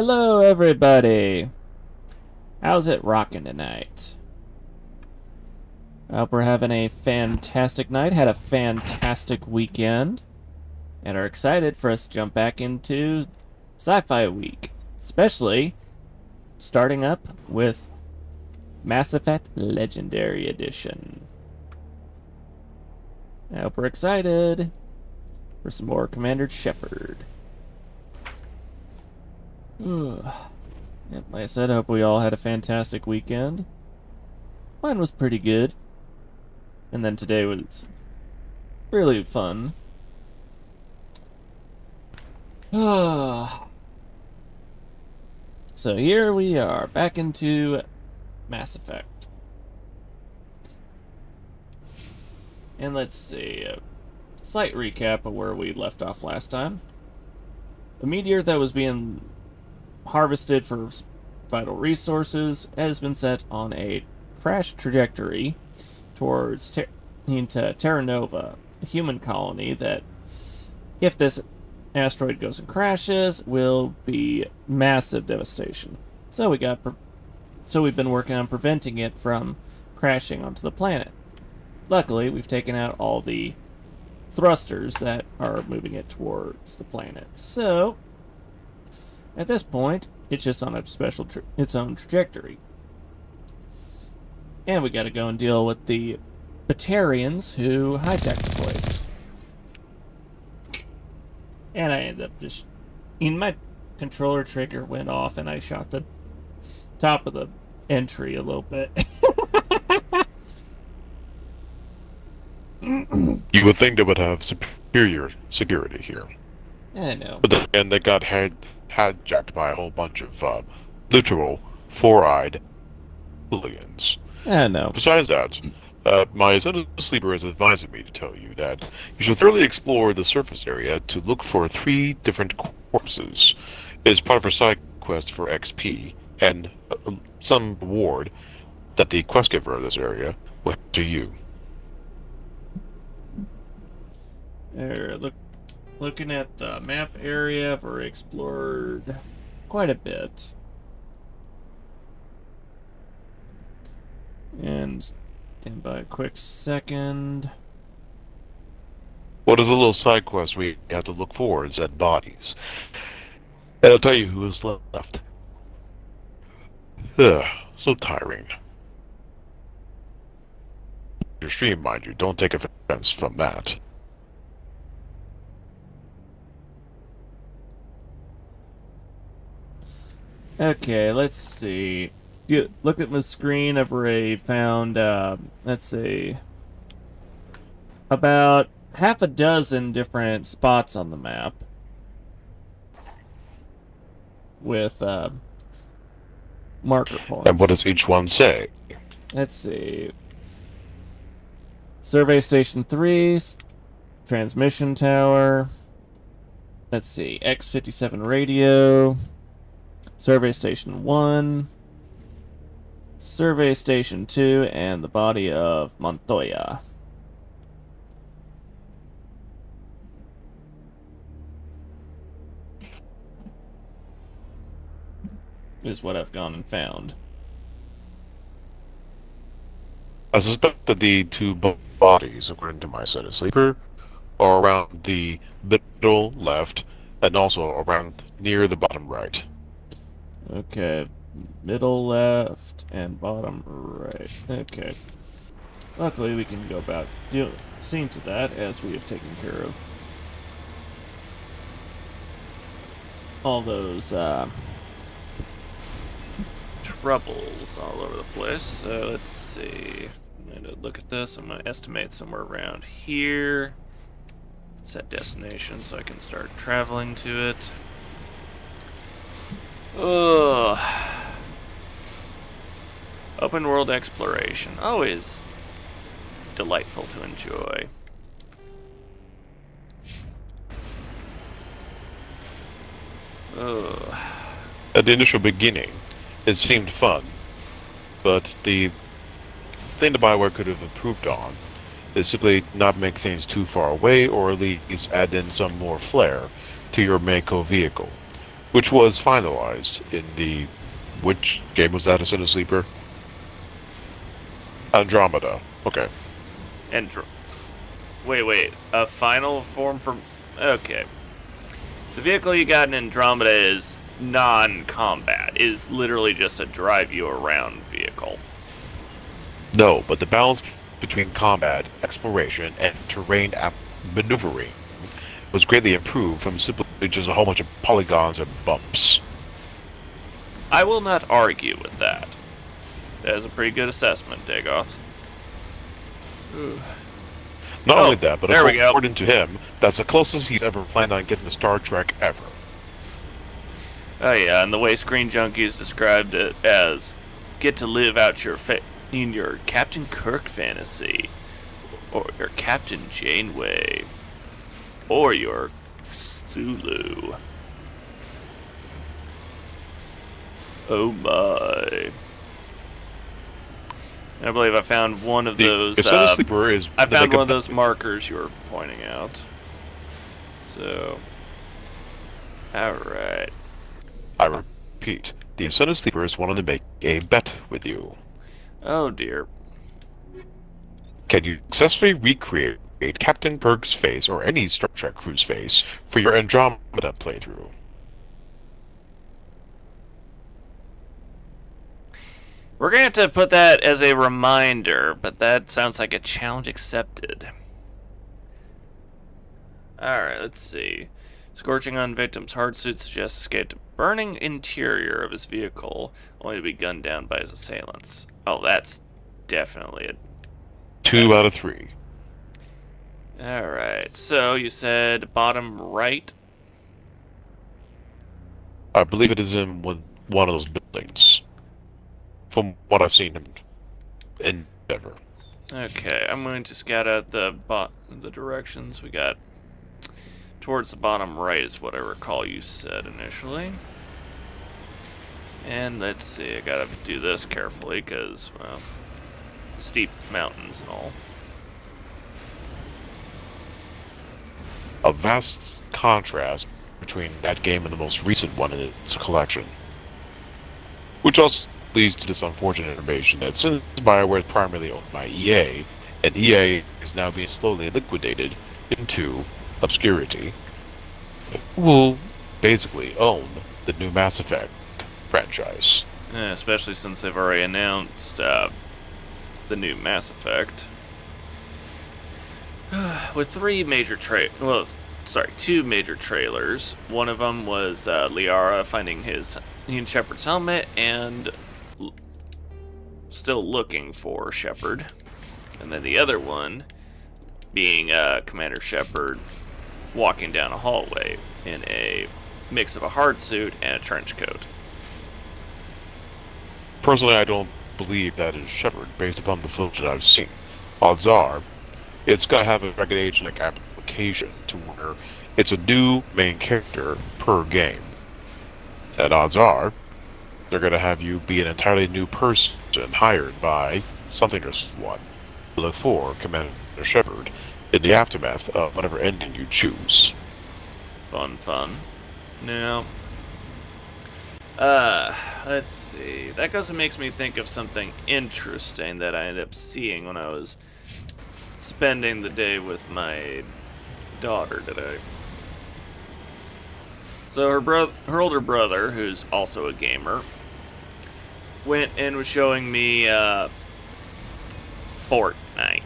hello everybody. How's it rocking tonight? I hope we're having a fantastic night, had a fantastic weekend, and are excited for us to jump back into Sci-Fi Week. Especially starting up with Mass Effect Legendary Edition. I hope we're excited for some more Commander Shepard. Yep, like I said, I hope we all had a fantastic weekend. Mine was pretty good. And then today was really fun. So here we are, back into Mass Effect. And let's see, a slight recap of where we left off last time. A meteor that was being harvested for vital resources has been set on a crash trajectory towards into Terra Nova, a human colony that, if this asteroid goes and crashes, will be massive devastation. So we've been working on preventing it from crashing onto the planet. Luckily, we've taken out all the thrusters that are moving it towards the planet. So at this point, it's just on its own trajectory. And we gotta go and deal with the Batarians who hijacked the place. And I ended up my controller trigger went off and I shot the top of the entry a little bit. You would think they would have superior security here. I know. But then they got hijacked by a whole bunch of literal four-eyed hooligans. I know. Besides that, my Zone Sleeper is advising me to tell you that you should thoroughly explore the surface area to look for 3 different corpses. It is part of our side quest for XP and some reward that the quest giver of this area will have to you. There, looking at the map area, I've already explored quite a bit. And stand by a quick second. What is a little side quest we have to look for is dead bodies. And I'll tell you who is left. Ugh, so tiring. Your stream, mind you, don't take offense from that. Okay, let's see. Look at my screen. I've already found, let's see, about half a dozen different spots on the map with marker points. And what does each one say? Let's see. Survey Station 3, Transmission Tower. Let's see, X-57 Radio. Survey Station 1, Survey Station 2, and the body of Montoya. Is what I've gone and found. I suspect that the 2 bodies, according to my set of sleeper, are around the middle left and also around near the bottom right. Okay, middle left and bottom right. Okay. Luckily, we can go about seeing to that as we have taken care of all those troubles all over the place. So let's see. I'm going to look at this. I'm going to estimate somewhere around here. Set destination so I can start traveling to it. Ugh. Open world exploration. Always delightful to enjoy. Ugh. At the initial beginning, it seemed fun, but the thing the Bioware could have improved on is simply not make things too far away, or at least add in some more flair to your Mako vehicle. which was finalized in the which game was that? A Cine Sleeper? Andromeda. Okay. And wait, a final form for okay. The vehicle you got in Andromeda is non-combat. Is literally just a drive you around vehicle. No, but the balance between combat, exploration, and terrain maneuvering was greatly improved from simply just a whole bunch of polygons and bumps. I will not argue with that. That is a pretty good assessment, Dagoth. Not only that, but there we go. according to him, that's the closest he's ever planned on getting to Star Trek ever. Oh yeah, and the way Screen Junkies described it as get to live out in your Captain Kirk fantasy, or your Captain Janeway, or your Sulu. Oh my. I believe I found one of those. Sleeper is I found one of those markers you were pointing out. So, alright. I repeat, the Incentive Sleepers wanted to make a bet with you. Oh dear. Can you successfully recreate Captain Kirk's face or any Star Trek crew's face for your Andromeda playthrough? We're going to have to put that as a reminder, but that sounds like a challenge accepted. Alright, let's see. Scorching on victim's hard suit suggests escaped burning interior of his vehicle, only to be gunned down by his assailants. Oh, that's definitely a 2 out of 3. Alright, so you said bottom right? I believe it is in one of those buildings. From what I've seen him endeavor. Okay, I'm going to scout out the directions we got. Towards the bottom right is what I recall you said initially. And let's see, I gotta do this carefully because, well, steep mountains and all. A vast contrast between that game and the most recent one in its collection. Which also leads to this unfortunate information that since BioWare is primarily owned by EA, and EA is now being slowly liquidated into obscurity, will basically own the new Mass Effect franchise. Yeah, especially since they've already announced the new Mass Effect. With two major trailers. One of them was Liara finding Ian Shepard's helmet and still looking for Shepard. And then the other one being Commander Shepard walking down a hallway in a mix of a hard suit and a trench coat. Personally, I don't believe that is Shepard, based upon the footage that I've seen. Odds are, it's going to have a Dragon Age-like application to where it's a new main character per game. And odds are, they're going to have you be an entirely new person hired by something or someone to look for Commander Shepard in the aftermath of whatever ending you choose. Fun. Now, let's see. That goes and makes me think of something interesting that I ended up seeing when I was spending the day with my daughter today. So her older brother, who's also a gamer, went and was showing me Fortnite.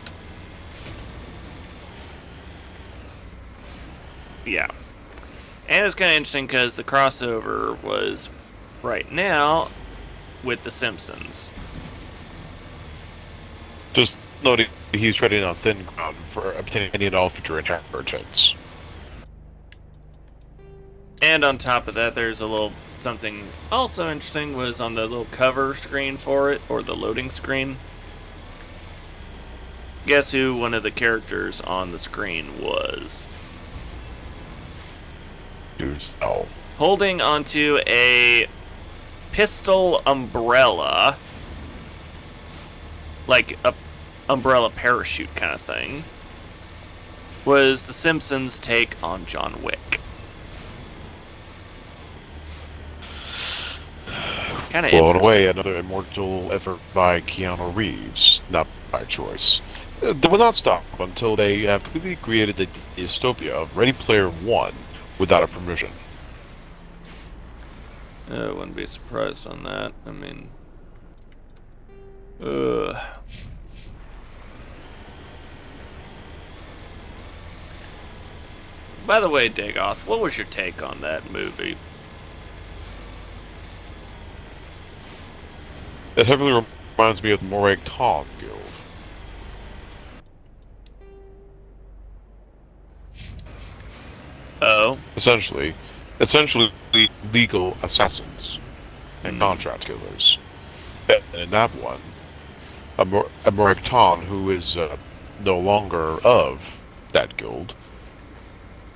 Yeah. And it was kind of interesting because the crossover was right now with The Simpsons. Just noting he's treading on thin ground for obtaining any and all future inheritance. And on top of that, there's a little something also interesting was on the little cover screen for it, or the loading screen. Guess who one of the characters on the screen was? Oh. Holding onto a pistol umbrella, like a umbrella parachute kind of thing, was The Simpsons' take on John Wick. Kind of Blown interesting. away, another immortal effort by Keanu Reeves, not by choice. They will not stop until they have completely created the dystopia of Ready Player One without a permission. I wouldn't be surprised on that. I mean, ugh. By the way, Dagoth, what was your take on that movie? It heavily reminds me of the Morag Tong Guild. Oh. Essentially legal assassins and contract killers. And in that one, a Morag Tong who is no longer of that guild,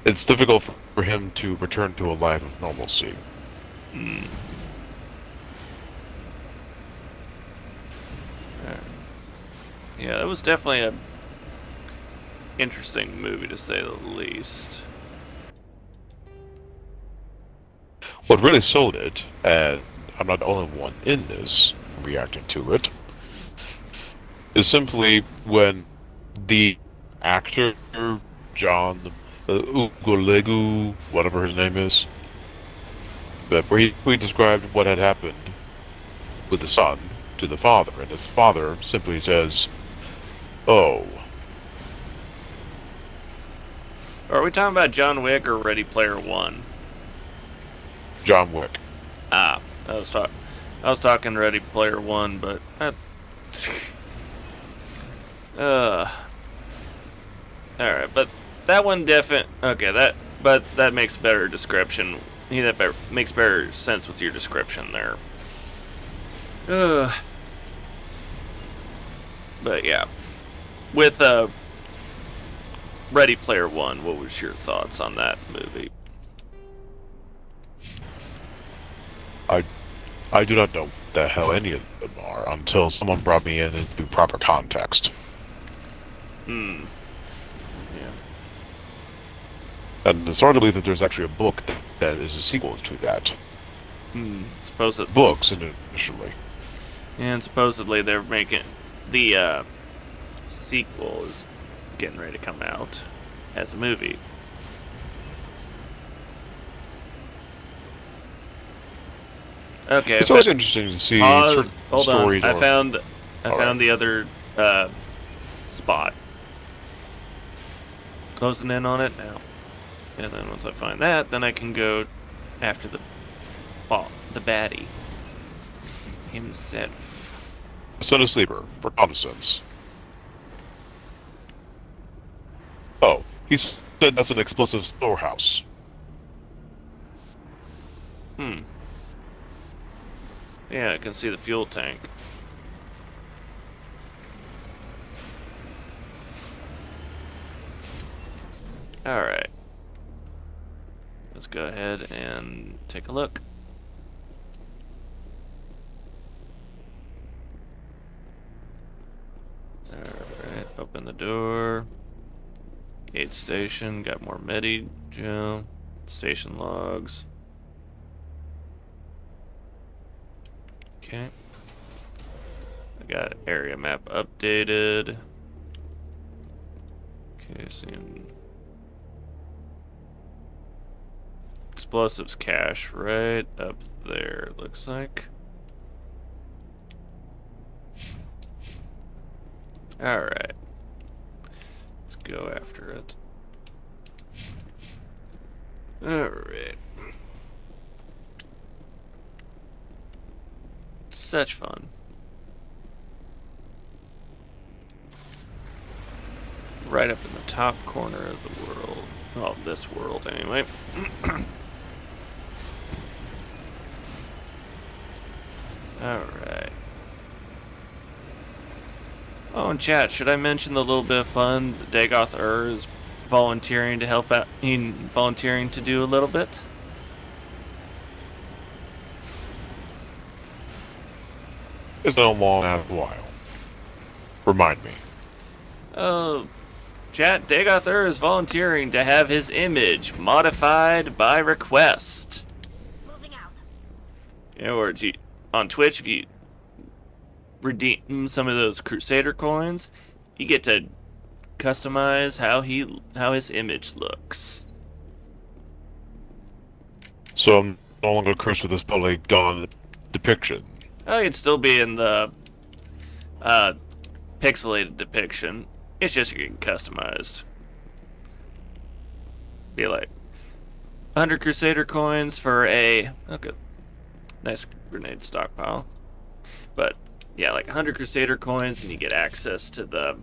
it's difficult for him to return to a life of normalcy. Hmm. Yeah, that was definitely a interesting movie to say the least. What really sold it, and I'm not the only one in this reacting to it, is simply when the actor John Ugolegu, whatever his name is, but where he described what had happened with the son to the father, and the father simply says, "Oh, Are we talking about John Wick or Ready Player One? John Wick." Ah, I was talking Ready Player One, but all right, but that one definitely okay. That makes better description. Yeah, makes better sense with your description there. But yeah, with Ready Player One, what was your thoughts on that movie? I do not know what the hell any of them are until someone brought me in into proper context. Hmm. Yeah. And it's hard to believe that there's actually a book that is a sequel to that. Supposedly. Books initially. And supposedly they're making the sequel is getting ready to come out as a movie. Okay. It's always interesting to see certain Hold on. stories. I Or, found Alright. the other spot. Closing in on it now. And then once I find that, then I can go after the baddie himself. Son of Sleeper, reconnaissance. Oh, he said that's an explosive storehouse. Hmm. Yeah, I can see the fuel tank. Alright. Let's go ahead and take a look. Alright, open the door. Gate station, got more medi gem. Station logs. Okay. I got area map updated. Okay, seeing explosives cache right up there, it looks like. Alright. Let's go after it. Alright. Such fun. Right up in the top corner of the world. Well, this world anyway. Alright. Oh, and chat, should I mention the little bit of fun that Dagoth is volunteering to help out? Volunteering to do a little bit? It's been a long ass while. Remind me. Oh, chat, Dagoth is volunteering to have his image modified by request. Moving out. In order to on Twitch, if you redeem some of those Crusader coins, you get to customize how his image looks. So I'm no longer cursed with this polygon depiction. Oh, it'd still be in the pixelated depiction. It's just getting customized. Be like 100 Crusader coins for a nice grenade stockpile. But yeah, like 100 Crusader coins, and you get access to the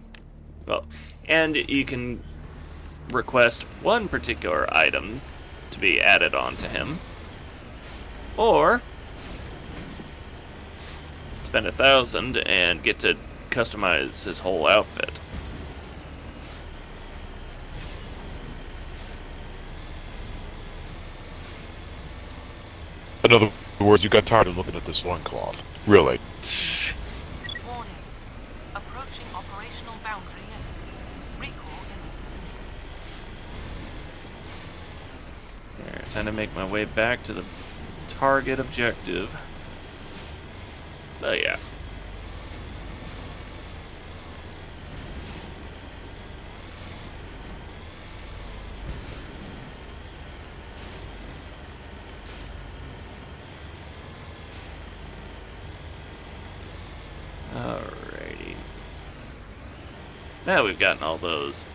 and you can request one particular item to be added on to him, or spend 1,000 and get to customize his whole outfit. In other words, you got tired of looking at this loincloth. Really? Warning. Approaching operational boundary limits. Recall imminent. Alright, time to make my way back to the target objective. But yeah. Alrighty. Now we've gotten all those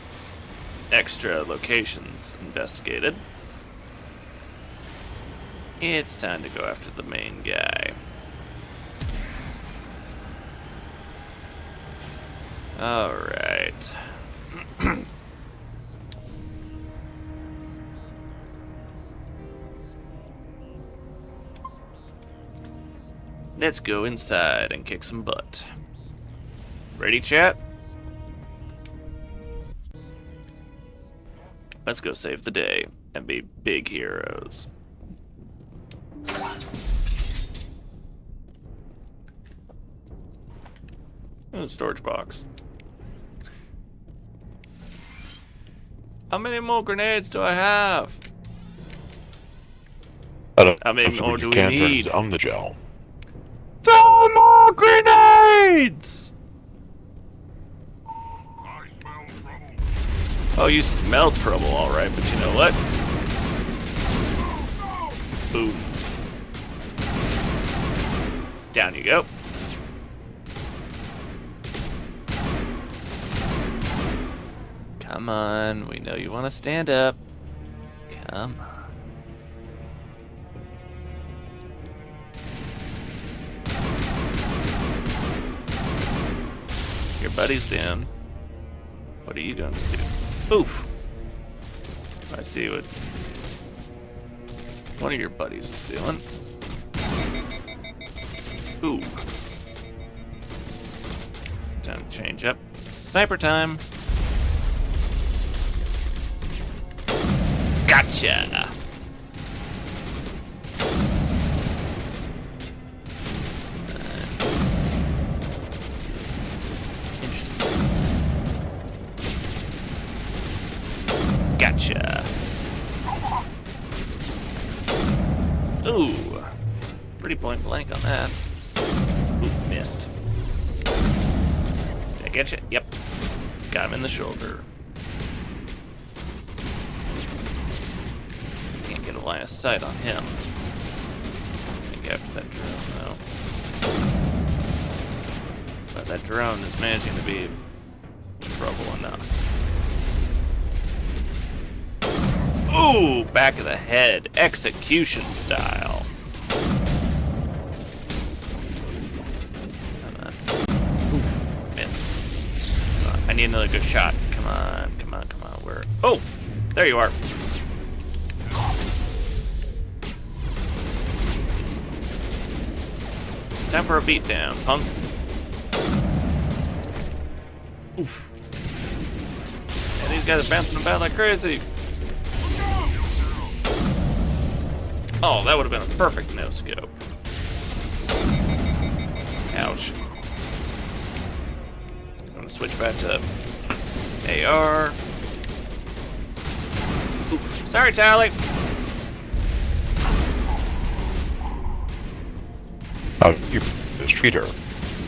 extra locations investigated. It's time to go after the main guy. Alright. Let's go inside and kick some butt. Ready, chat? Let's go save the day and be big heroes. Oh, storage box. How many more grenades do I have? How many more do we need? On the gel. Throw more grenades! I smell trouble. Oh, you smell trouble, alright, but you know what? Boom. Down you go. Come on, we know you want to stand up. Come on. Your buddy's down. What are you going to do? Oof. I see what one of your buddies is doing. Ooh. Time to change up. Sniper time. Gotcha. Gotcha. Ooh. Pretty point blank on that. Ooh, missed. Did I get you? Yep. Got him in the shoulder. Can't get a line of sight on him. Get after that drone, though. But that drone is managing to be trouble enough. Ooh, back of the head, execution style. Come on. Oof, missed. Come on, I need another good shot. Come on, come on, come on. Where? Oh, there you are. Time for a beatdown, punk. Oof. And these guys are bouncing about like crazy. Oh, that would have been a perfect no-scope. Ouch. I'm gonna switch back to AR. Oof. Sorry, Tally. How you mistreat her?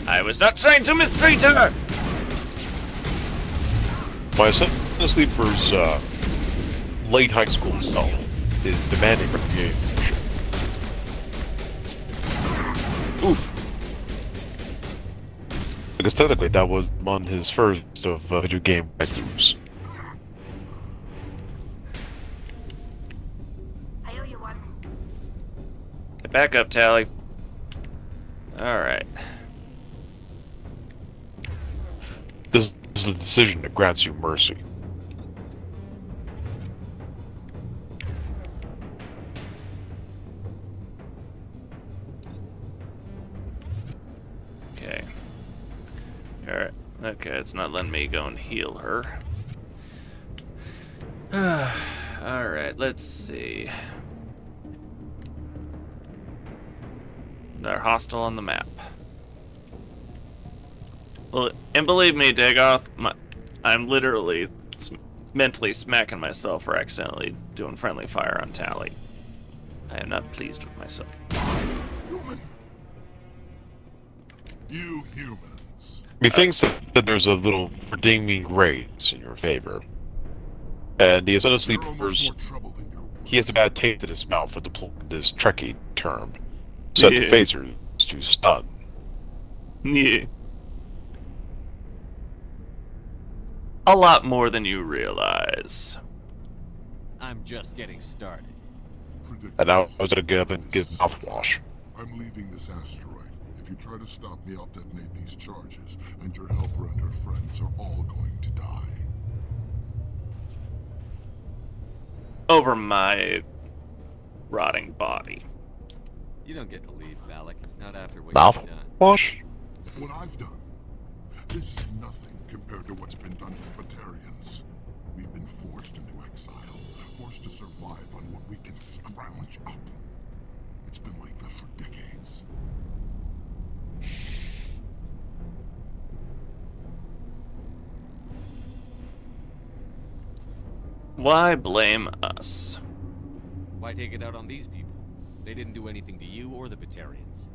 I was not trying to mistreat her! My son Sleeper's late high school self is demanding recognition. Oof. Because technically that was on his first of video game playthroughs. I owe you one. Get back up, Tally. Alright. This is the decision that grants you mercy. Okay. Alright. Okay, it's not letting me go and heal her. Alright, let's see. They're hostile on the map. Well, and believe me, Dagoth, I'm literally mentally smacking myself for accidentally doing friendly fire on Tally. I am not pleased with myself. Human. You humans. Methinks that there's a little redeeming grace in your favor. And the Son of You're almost Sleepers, more trouble than you're worth. he has a bad taste in his mouth for this Trekkie term. Set the Yeah. phasers to stun. Yeah. A lot more than you realize. I'm just getting started. And now I was gonna get up and get mouthwash. I'm leaving this asteroid. If you try to stop me, I'll detonate these charges, and your helper and her friends are all going to die. Over my rotting body. You don't get to leave, Valak. Not after what you've done. Mouthwash? What I've done, this is nothing compared to what's been done to the Batarians. We've been forced into exile, forced to survive on what we can scrounge up. It's been like that for decades. Why blame us? Why take it out on these people? They didn't do anything to you or the Batarians.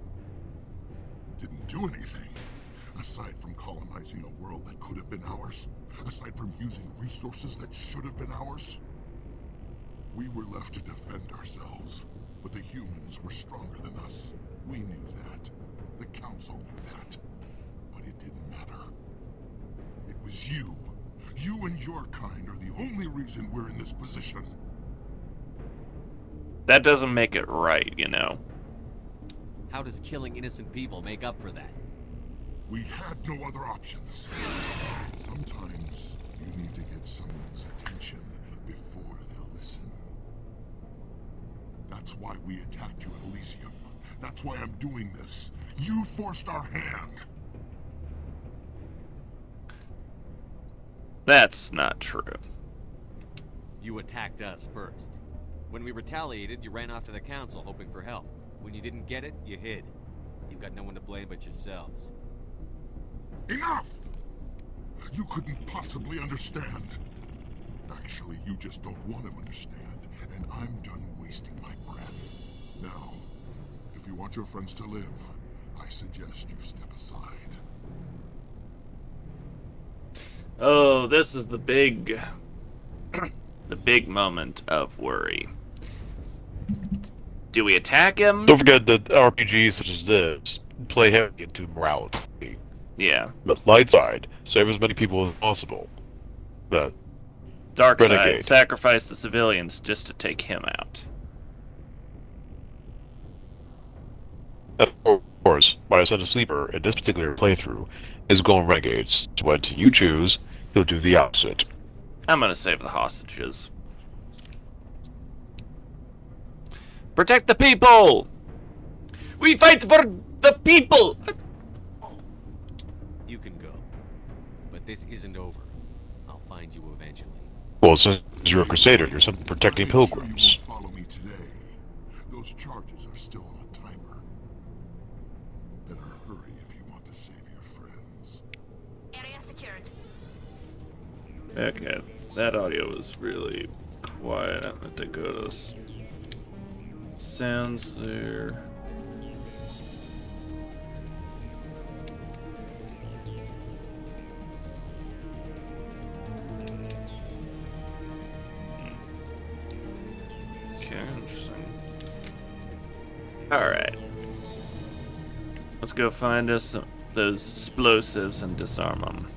Didn't do anything. Aside from colonizing a world that could have been ours. Aside from using resources that should have been ours. We were left to defend ourselves. But the humans were stronger than us. We knew that. The Council knew that. But it didn't matter. It was you. You and your kind are the only reason we're in this position. That doesn't make it right, you know. How does killing innocent people make up for that? We had no other options. Sometimes you need to get someone's attention before they'll listen. That's why we attacked you at Elysium. That's why I'm doing this. You forced our hand. That's not true. You attacked us first. When we retaliated, you ran off to the Council hoping for help. When you didn't get it, you hid. You've got no one to blame but yourselves. Enough! You couldn't possibly understand. Actually, you just don't want to understand, and I'm done wasting my breath. Now, if you want your friends to live, I suggest you step aside. Oh, this is the big... the big moment of worry. Do we attack him? Don't forget that RPGs such as this play heavily into morality. Yeah. But light side, save as many people as possible. But Dark side, Renegade. sacrifice the civilians just to take him out. of course, my Son of Sleeper in this particular playthrough is going renegades. So what you choose, he'll do the opposite. I'm gonna save the hostages. Protect the people! We fight for the people! You can go. But this isn't over. I'll find you eventually. Well, since you're a crusader, you're simply protecting I'm sure pilgrims. you won't follow me today. Those charges are still on a timer. Better hurry if you want to save your friends. Area secured. Okay, that audio was really quiet. I'm going to go to sounds there. Alright. Let's go find us those explosives and disarm them.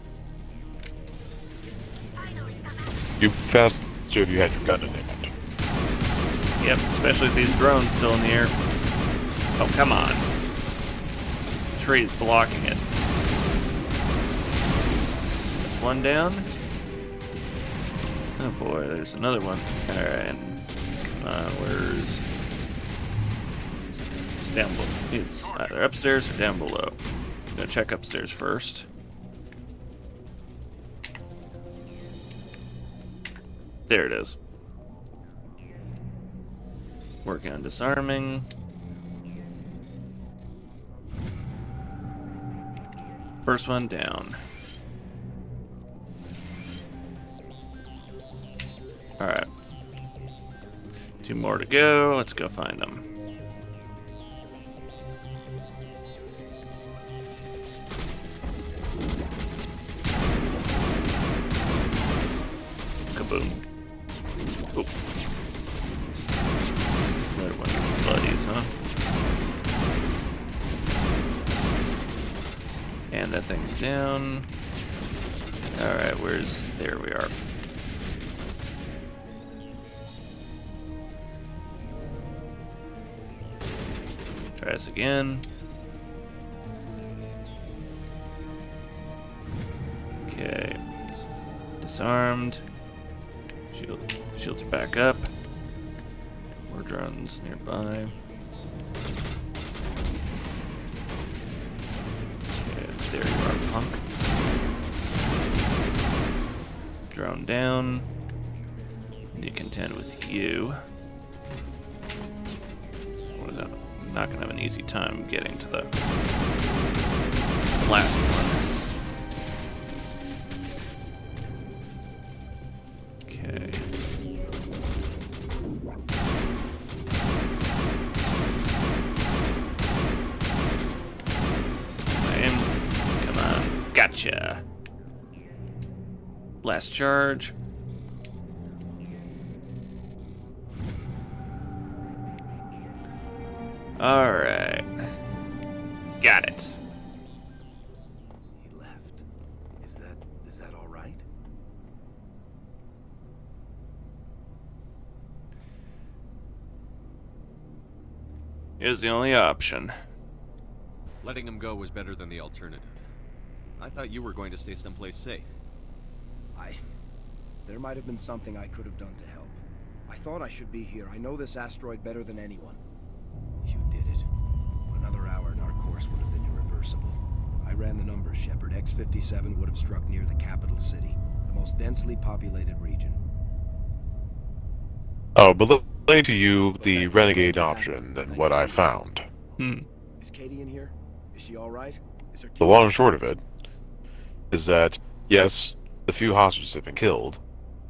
Finally, some You faster if you had your gun in hand. Yep, especially with these drones still in the air. Oh, come on. The tree's blocking it. That's one down. Oh boy, there's another one. Alright. Come on, where's... It's down below. It's either upstairs or down below. I'm gonna check upstairs first. There it is. Working on disarming. First one down. Alright. 2 more to go. Let's go find them. Kaboom. Oh. Another one of the buddies, huh? And that thing's down. Alright, where's... There we are. Try this again. Okay. Disarmed. Shields are back up. More drones nearby. Okay, there you are, punk. Drone down. Need to contend with you. What is that? I'm not gonna have an easy time getting to the last one. Okay. Come on. Gotcha. Last charge. Alright. Got it. He left. Is that all right? It was the only option. Letting him go was better than the alternative. I thought you were going to stay someplace safe. There might have been something I could have done to help. I thought I should be here. I know this asteroid better than anyone. You did it. Another hour and our course would have been irreversible. I ran the numbers, Shepard. X-57 would have struck near the capital city, the most densely populated region. Oh, but explain to you the renegade option than what I found. Is Katie in here? Is she all right? Is her The long and short of it is that, yes, the few hostages have been killed,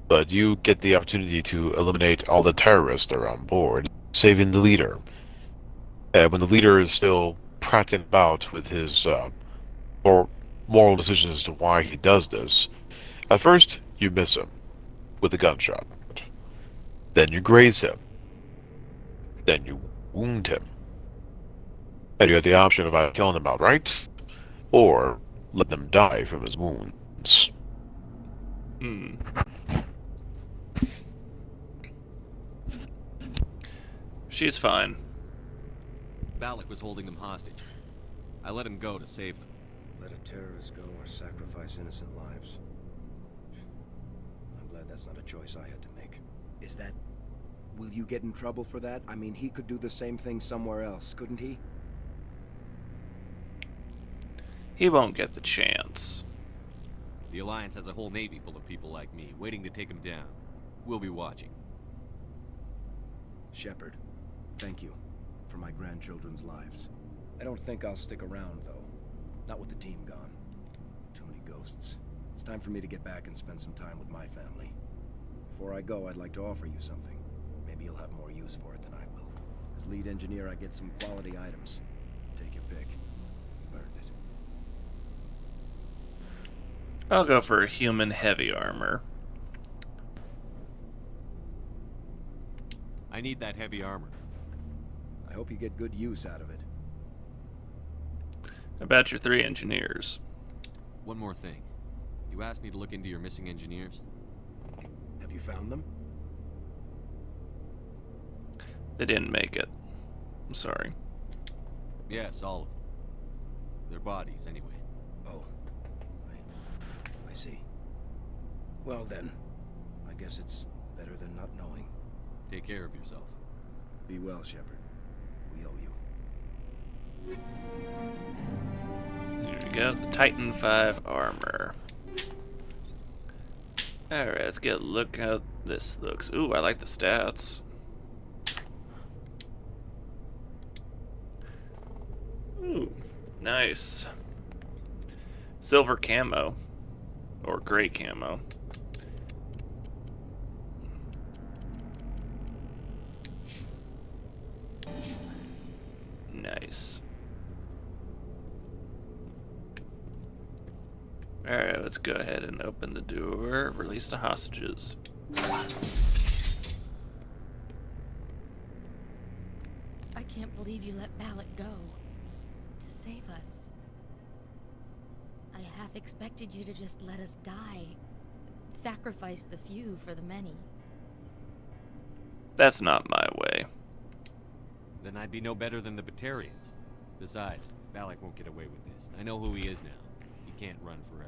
but you get the opportunity to eliminate all the terrorists that are on board, saving the leader. And when the leader is still prattling about with his moral decisions as to why he does this, at first you miss him with a gunshot. Then you graze him. Then you wound him. And you have the option of either killing him outright, or let them die from his wounds. She's fine. Valak was holding them hostage. I let him go to save them. Let a terrorist go or sacrifice innocent lives. I'm glad that's not a choice I had to make. Is that... Will you get in trouble for that? I mean, he could do the same thing somewhere else, couldn't he? He won't get the chance. The Alliance has a whole navy full of people like me, waiting to take him down. We'll be watching. Shepard, thank you for my grandchildren's lives. I don't think I'll stick around, though. Not with the team gone. Too many ghosts. It's time for me to get back and spend some time with my family. Before I go, I'd like to offer you something. Maybe you'll have more use for it than I will. As lead engineer, I get some quality items. Take your pick. You've earned it. I'll go for human heavy armor. I need that heavy armor. I hope you get good use out of it. About your 3 engineers. One more thing. You asked me to look into your missing engineers? Have you found them? They didn't make it. I'm sorry. Yes, all of them. Their bodies, anyway. Oh. I see. Well then, I guess it's better than not knowing. Take care of yourself. Be well, Shepard. We owe you. Here we go, the Titan 5 armor. Alright, let's get a look how this looks. Ooh, I like the stats. Ooh, nice. Silver camo. Or gray camo. Nice. Alright, let's go ahead and open the door. Release the hostages. I can't believe you let Balak go. To save us. I half expected you to just let us die. Sacrifice the few for the many. That's not my way. Then I'd be no better than the Batarians. Besides, Balak won't get away with this. I know who he is now. He can't run forever.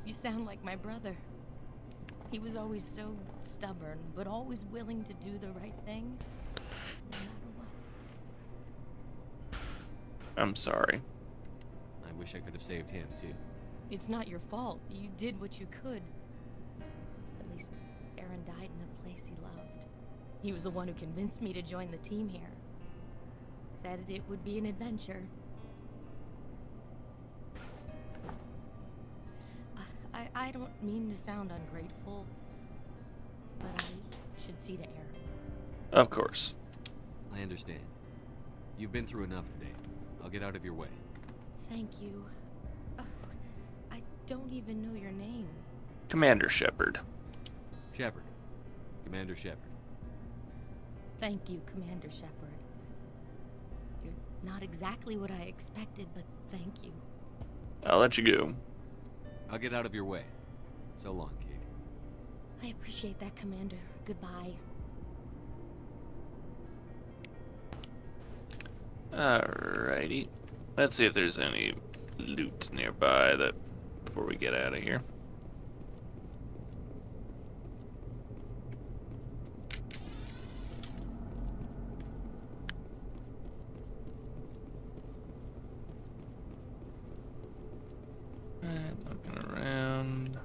You sound like my brother. He was always so stubborn, but always willing to do the right thing. No matter what. I'm sorry. I wish I could have saved him, too. It's not your fault. You did what you could. At least Aaron died in a place he loved. He was the one who convinced me to join the team here. Said it would be an adventure. I don't mean to sound ungrateful, but I should see to Aaron. Of course. I understand. You've been through enough today. I'll get out of your way. Thank you. Oh, I don't even know your name. Commander Shepard. Shepard. Commander Shepard. Thank you, Commander Shepard. You're not exactly what I expected, but thank you. I'll let you go. I'll get out of your way. So long, Kate. I appreciate that, Commander. Goodbye. Alrighty. Let's see if there's any loot nearby that before we get out of here. Looking around.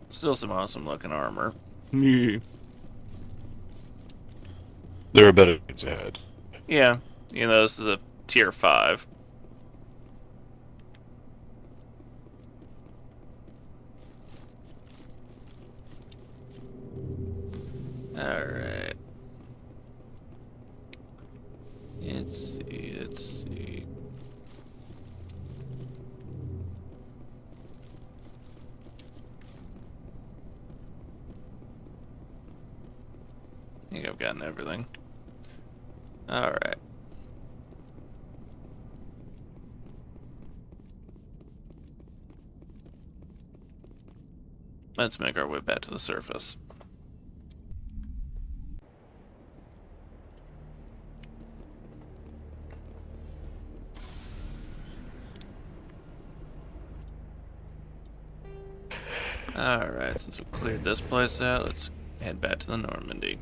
Still some awesome looking armor. Yeah. There are better things ahead. Yeah, you know, this is a tier 5. Alright. Let's see. I think I've gotten everything. Alright. Let's make our way back to the surface. Alright, since we cleared this place out, let's head back to the Normandy.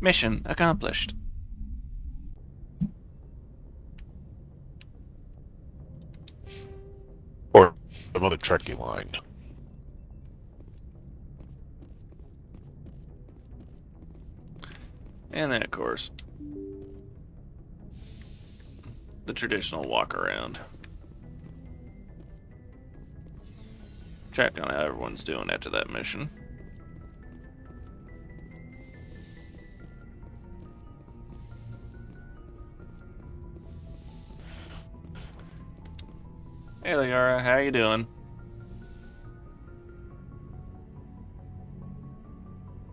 Mission accomplished. Or another Trekkie line. And then, of course, the traditional walk around. Check on how everyone's doing after that mission. Hey, Liara, how you doing?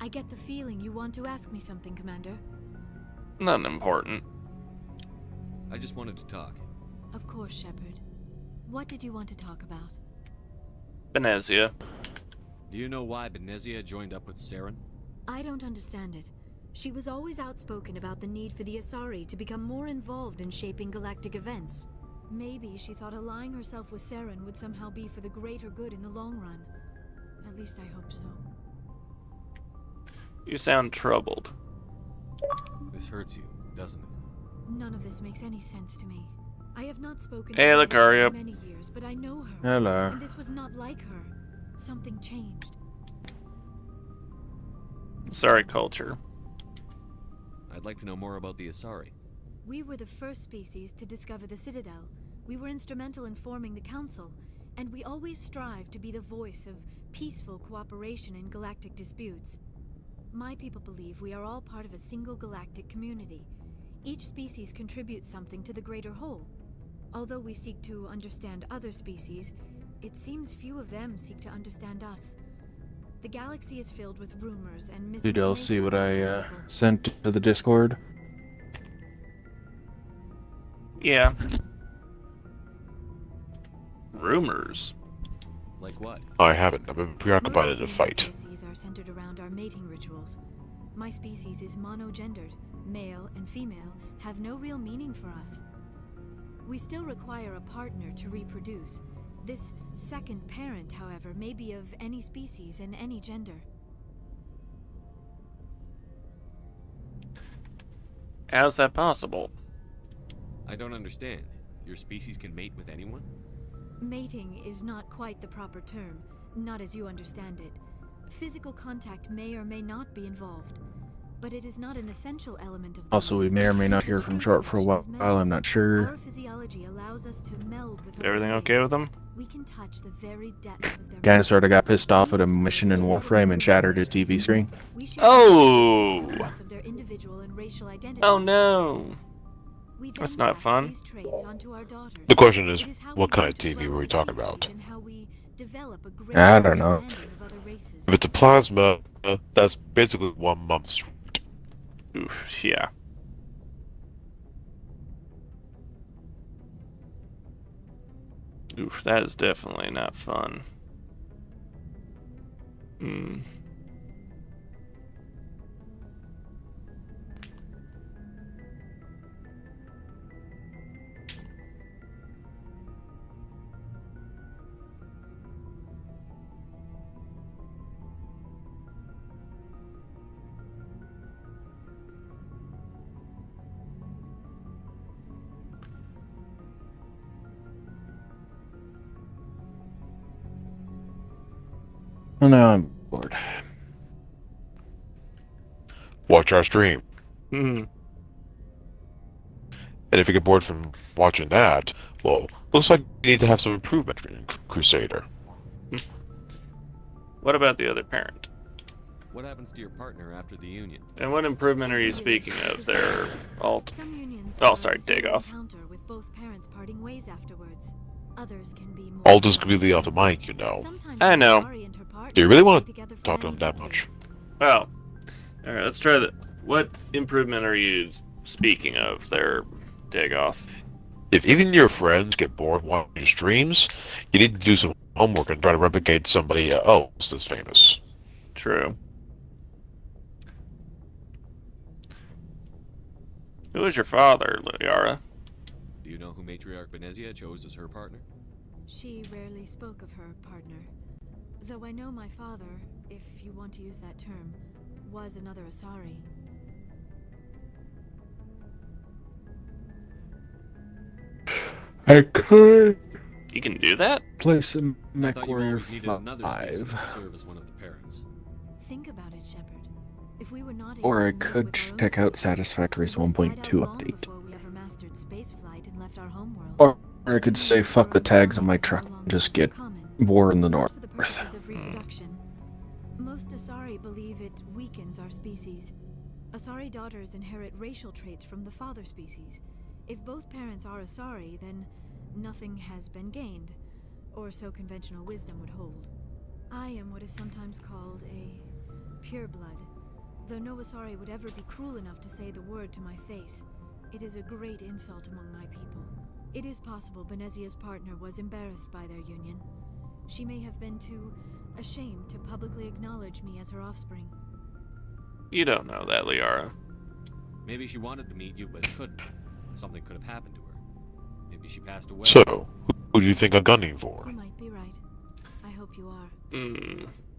I get the feeling you want to ask me something, Commander. Nothing important. I just wanted to talk. Of course, Shepard. What did you want to talk about? Benezia. Do you know why Benezia joined up with Saren? I don't understand it. She was always outspoken about the need for the Asari to become more involved in shaping galactic events. Maybe she thought allying herself with Saren would somehow be for the greater good in the long run. At least I hope so. You sound troubled. This hurts you, doesn't it? None of this makes any sense to me. I have not spoken Hey, to her Lucario. in many years, but I know her. Hello. And this was not like her. Something changed. Sorry, culture. I'd like to know more about the Asari. We were the first species to discover the Citadel. We were instrumental in forming the Council, and we always strive to be the voice of peaceful cooperation in galactic disputes. My people believe we are all part of a single galactic community. Each species contributes something to the greater whole. Although we seek to understand other species, it seems few of them seek to understand us. The galaxy is filled with rumors and misinformation. Did y'all see what I about people. sent to the Discord? Yeah. Rumors. Like what? I haven't. I've been preoccupied in the Most fight. species are centered around our mating rituals. My species is monogendered. Male and female have no real meaning for us. We still require a partner to reproduce. This second parent, however, may be of any species and any gender. How's that possible? I don't understand. Your species can mate with anyone? Mating is not quite the proper term, not as you understand it. Physical contact may or may not be involved, but it is not an essential element of the Also, we may or may not hear from Short for a while. I'm not sure. Our physiology allows us to meld with Everything other okay beings. with them? We can touch the very depths of their Kinda sorta got minds. pissed off at a mission in Warframe and shattered his TV screen. We share Oh! elements of their individual and racial identities. Oh no. We then That's not pass fun. these traits onto our daughters. The question is, It is how what we kind come of to TV love were we the talking species about? and how we develop a I greater don't know. understanding of other races. If it's a plasma, that's basically 1 month's. Oof, yeah. Oof, that is definitely not fun. Hmm. Oh, now I'm bored. Watch our stream. Hmm. And if you get bored from watching that, well, looks like you need to have some improvement in Crusader. What about the other parent? What happens to your partner after the union? And what improvement are you speaking of there, Alt? Some unions Oh, are sorry, a single dig off. encounter with both parents parting ways afterwards. Others can be more Aldous completely off the mic, you know. Sometimes I know. Asari and her partner Do you really want stay together for talk to many him that much? decades. Well, alright, let's try that. What improvement are you speaking of there, Dagoth? If even your friends get bored watching your streams, you need to do some homework and try to replicate somebody else that's famous. True. Who is your father, Liara? Do you know who Matriarch Benezia chose as her partner? She rarely spoke of her partner. Though I know my father, if you want to use that term, was another Asari. I could You can do that? play some I thought you MechWarrior always needed another species 5. to serve as one of the parents. Think about it, Shepard. If we were not Or I able to move could with our own check out species, Satisfactory's we would have died 1.2 out long update. before we ever mastered spaceflight and left our homeworld. Or I could say fuck the tags on my truck and just get War in the Not North. for the purposes of reproduction. Most Asari believe it weakens our species. Asari daughters inherit racial traits from the father species. If both parents are Asari, then nothing has been gained. or so conventional wisdom would hold. I am what is sometimes called a pureblood. Though no Asari would ever be cruel enough to say the word to my face, it is a great insult among my people. It is possible Benezia's partner was embarrassed by their union. She may have been too ashamed to publicly acknowledge me as her offspring. You don't know that, Liara. Maybe she wanted to meet you, but couldn't. Something could have happened to her. Maybe she passed away. So, who do you think I'm gunning for? You might be right. I hope you are.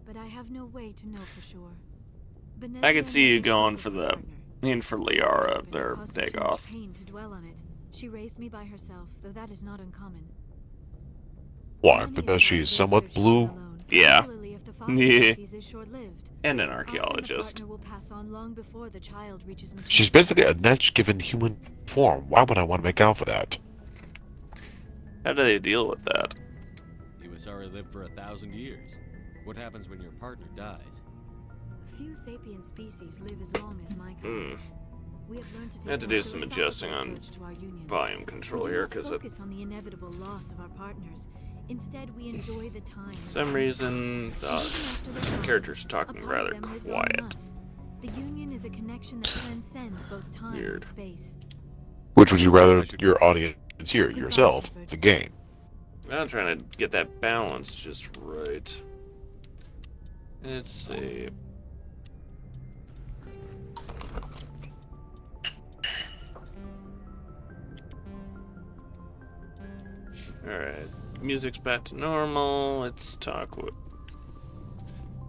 But I have no way to know for sure. I can see you going for the for Liara there, Dagoth. Pain to dwell on it. She raised me by herself, though that is not uncommon. Why? Because she's somewhat blue? Yeah. Yeah. And an archaeologist. She's basically a niche given human form. Why would I want to make out for that? How do they deal with that? You Asari lived for 1,000 years. What happens when your partner dies? Few sapient species live as long as my kind. We have learned to take I had to do some adjusting on volume control here because focus on the inevitable loss of our partners. Instead, we enjoy the time. For some reason, the character's talking rather quiet. The union is a connection that transcends both time and space. Which would you rather your audience hear, yourself, the game? I'm trying to get that balance just right. Let's see. Alright, music's back to normal. Let's talk with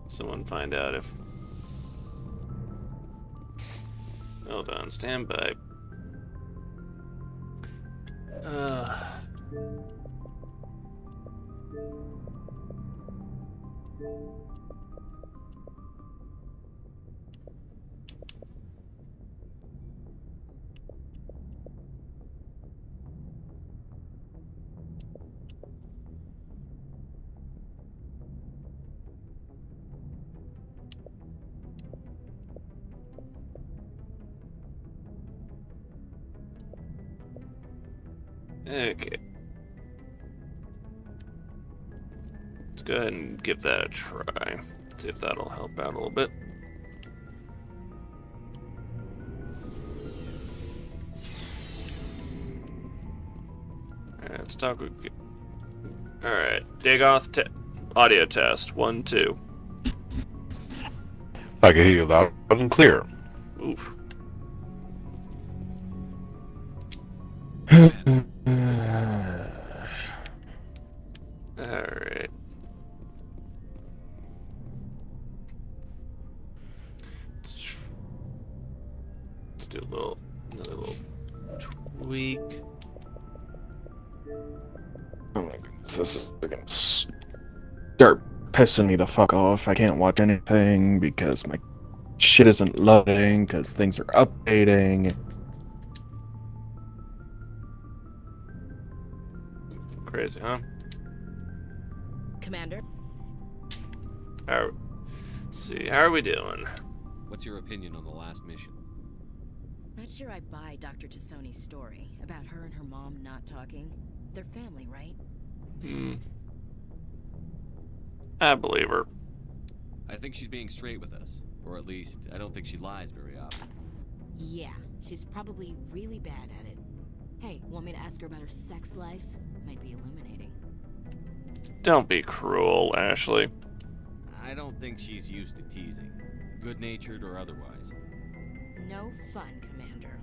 someone, find out if... Hold on, stand by. Okay. Let's go ahead and give that a try. See if that'll help out a little bit. Alright, let's talk with... Alright, Dagoth audio test. 1, 2. I can hear you loud and clear. Oof. Alright. Let's do another little tweak. Oh my goodness, this is gonna start pissing me the fuck off. I can't watch anything because my shit isn't loading, because things are updating. Crazy, huh? Commander? Let's see, how are we doing? What's your opinion on the last mission? Not sure I buy Dr. Tassoni's story about her and her mom not talking. They're family, right? I believe her. I think she's being straight with us. Or at least, I don't think she lies very often. Yeah, she's probably really bad at it. Hey, want me to ask her about her sex life? Might be illuminating. Don't be cruel, Ashley. I don't think she's used to teasing. Good-natured or otherwise. No fun, Commander.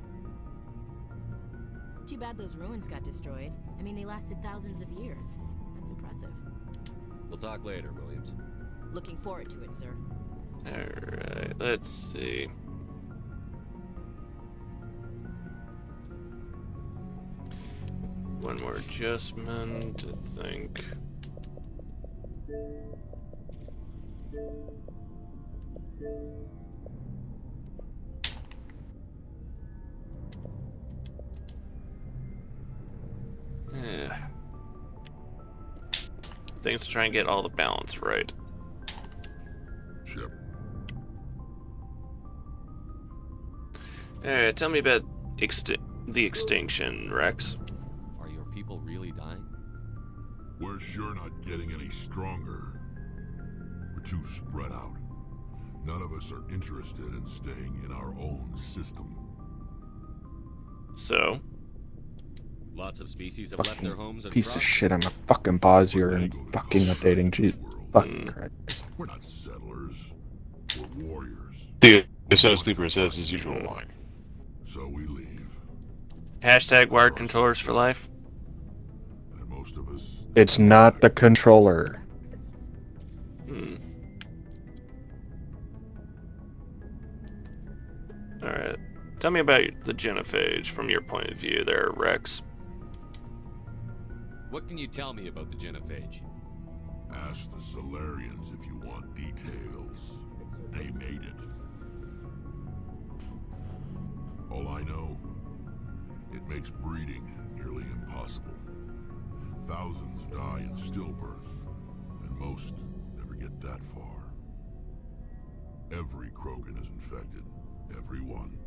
Too bad those ruins got destroyed. I mean, they lasted thousands of years. That's impressive. We'll talk later, Williams. Looking forward to it, sir. Alright, let's see. One more adjustment, I think. Yeah. Things to try and get all the balance right. Ship. Alright, tell me about the extinction, Rex. Are your people really dying? We're sure not getting any stronger. We're too spread out. None of us are interested in staying in our own system. So, Lots of species have left their homes and Piece of crossed. shit, I'm a fucking pause you and fucking updating. Jesus fucking Christ. We're not settlers. We're warriors. The Center Sleeper says his usual line. So we leave. hashtag wired controllers for life. And most of us... It's not the controller. Alright. Tell me about the genophage from your point of view there, Rex. What can you tell me about the genophage? Ask the Solarians if you want details. They made it. All I know, it makes breeding nearly impossible. Thousands die in stillbirth, and most never get that far. Every Krogan is infected, every one.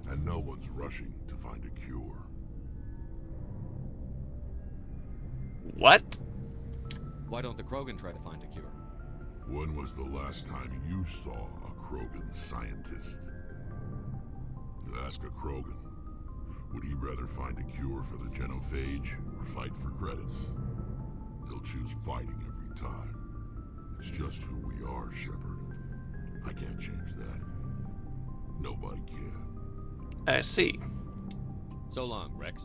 And no one's rushing to find a cure. What? Why don't the Krogan try to find a cure? When was the last time you saw a Krogan scientist? You ask a Krogan, would he rather find a cure for the genophage or fight for credits? He'll choose fighting every time. It's just who we are, Shepard. I can't change that. Nobody can. I see. So long, Rex.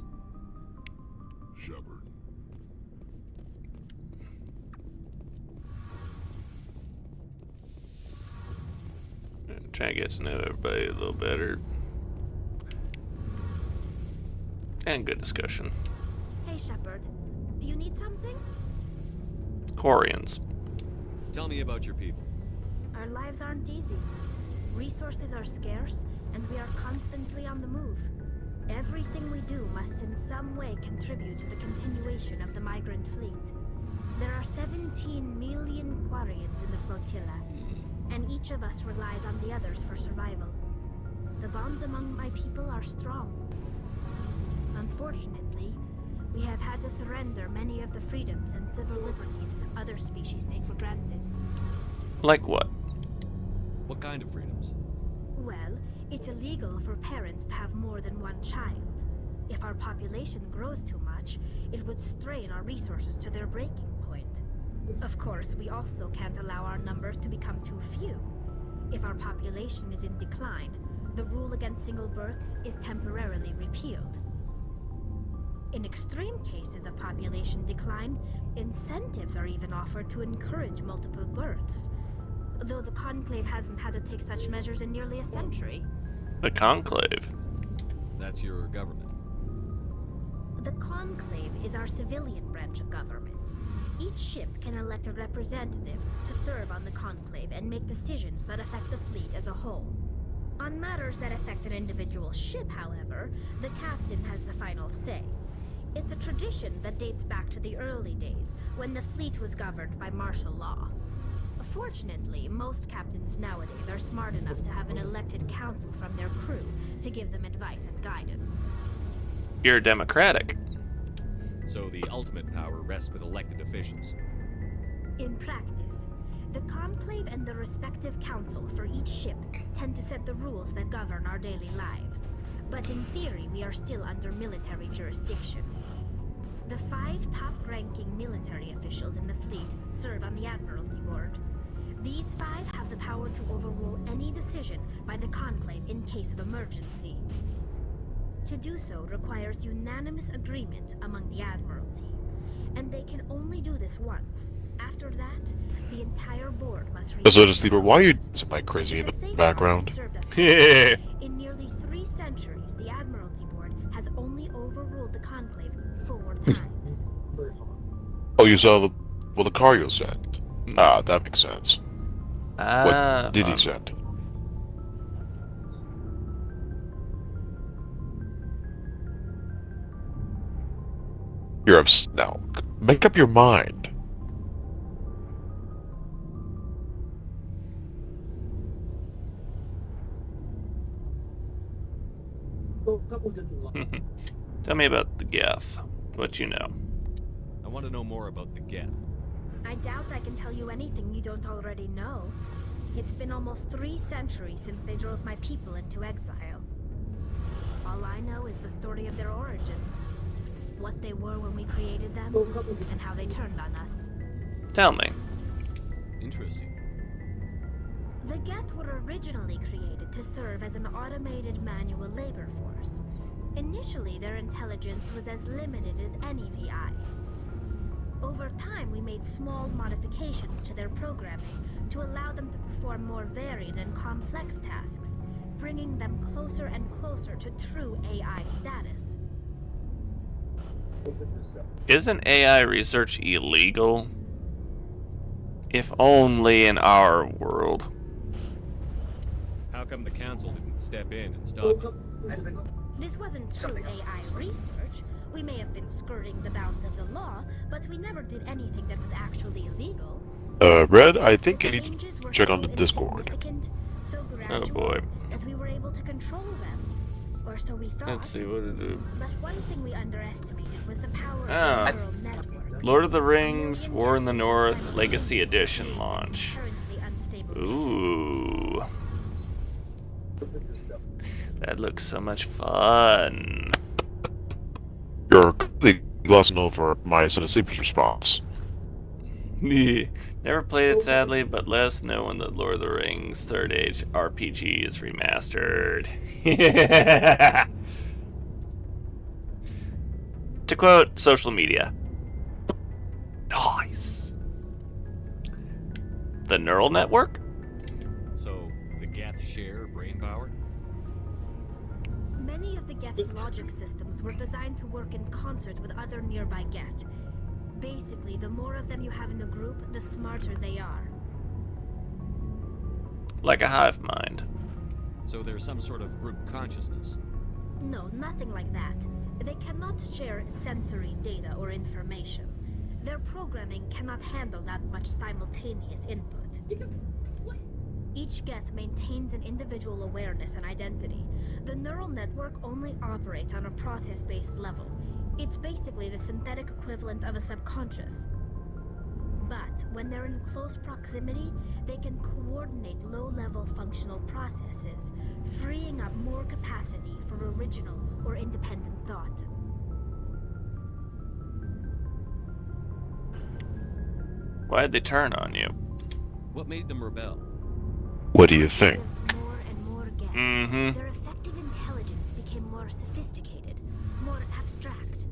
Shepard. Trying to get to know everybody a little better. And good discussion. Hey, Shepard. You need something? Corians. Tell me about your people. Our lives aren't easy. Resources are scarce, and we are constantly on the move. Everything we do must in some way contribute to the continuation of the migrant fleet. There are 17 million Quarians in the flotilla, and each of us relies on the others for survival. The bonds among my people are strong. Unfortunately, we have had to surrender many of the freedoms and civil liberties other species take for granted. Like what? What kind of freedoms? Well, it's illegal for parents to have more than one child. If our population grows too much, it would strain our resources to their breaking point. Of course, we also can't allow our numbers to become too few. If our population is in decline, the rule against single births is temporarily repealed. In extreme cases of population decline, incentives are even offered to encourage multiple births. Though the Conclave hasn't had to take such measures in nearly a century. The Conclave? That's your government. The Conclave is our civilian branch of government. Each ship can elect a representative to serve on the Conclave and make decisions that affect the fleet as a whole. On matters that affect an individual ship, however, the captain has the final say. It's a tradition that dates back to the early days, when the fleet was governed by martial law. Fortunately, most captains nowadays are smart enough to have an elected council from their crew to give them advice and guidance. You're democratic. So the ultimate power rests with elected officials. In practice, the Conclave and the respective council for each ship tend to set the rules that govern our daily lives. But in theory, we are still under military jurisdiction. The 5 top-ranking military officials in the fleet serve on the Admiralty Board. These 5 have the power to overrule any decision by the Conclave in case of emergency. To do so requires unanimous agreement among the Admiralty, and they can only do this once. After that, the entire board must... So, Sleeper, why are you dancing like crazy in the background? Yeah. In nearly 3 centuries, the Admiralty Board has only overruled the Conclave 4 times. Oh, you saw the car you sent. Ah, that makes sense. What did he send? You're upset now. Make up your mind. Tell me about the Geth. What you know. I want to know more about the Geth. I doubt I can tell you anything you don't already know. It's been almost 3 centuries since they drove my people into exile. All I know is the story of their origins. What they were when we created them, and how they turned on us. Tell me. Interesting. The Geth were originally created to serve as an automated manual labor force. Initially, their intelligence was as limited as any VI. Over time, we made small modifications to their programming to allow them to perform more varied and complex tasks, bringing them closer and closer to true AI status. Isn't AI research illegal? If only in our world. How come the council didn't step in and stop it? This wasn't true AI research. We may have been skirting the bounds of the law, but we never did anything that was actually illegal. Red, I think you need to Changes were check so on the Discord. insignificant, so Oh boy. that we were able to control them. Or so we thought. Let's see what to do. But one thing we underestimated was the power Ah. of the neural network. Lord of the Rings, War in the North, Legacy Edition launch. Currently unstable. Ooh. That looks so much fun. You're completely glossing over my Son of Sleeper's response. Never played it sadly, but let us know when the Lord of the Rings Third Age RPG is remastered. To quote social media. Nice. The neural network? So, the Geth share brain power? Many of the Geth's logic systems were designed to work in concert with other nearby Geth. Basically, the more of them you have in a group, the smarter they are. Like a hive mind. So there's some sort of group consciousness. No, nothing like that. They cannot share sensory data or information. Their programming cannot handle that much simultaneous input. Each Geth maintains an individual awareness and identity. The neural network only operates on a process-based level. It's basically the synthetic equivalent of a subconscious. But when they're in close proximity, they can coordinate low-level functional processes, freeing up more capacity for original or independent thought. Why'd they turn on you? What made them rebel? What do you think? More and more Geth. Mm-hmm. Their effective intelligence became more sophisticated, more abstract.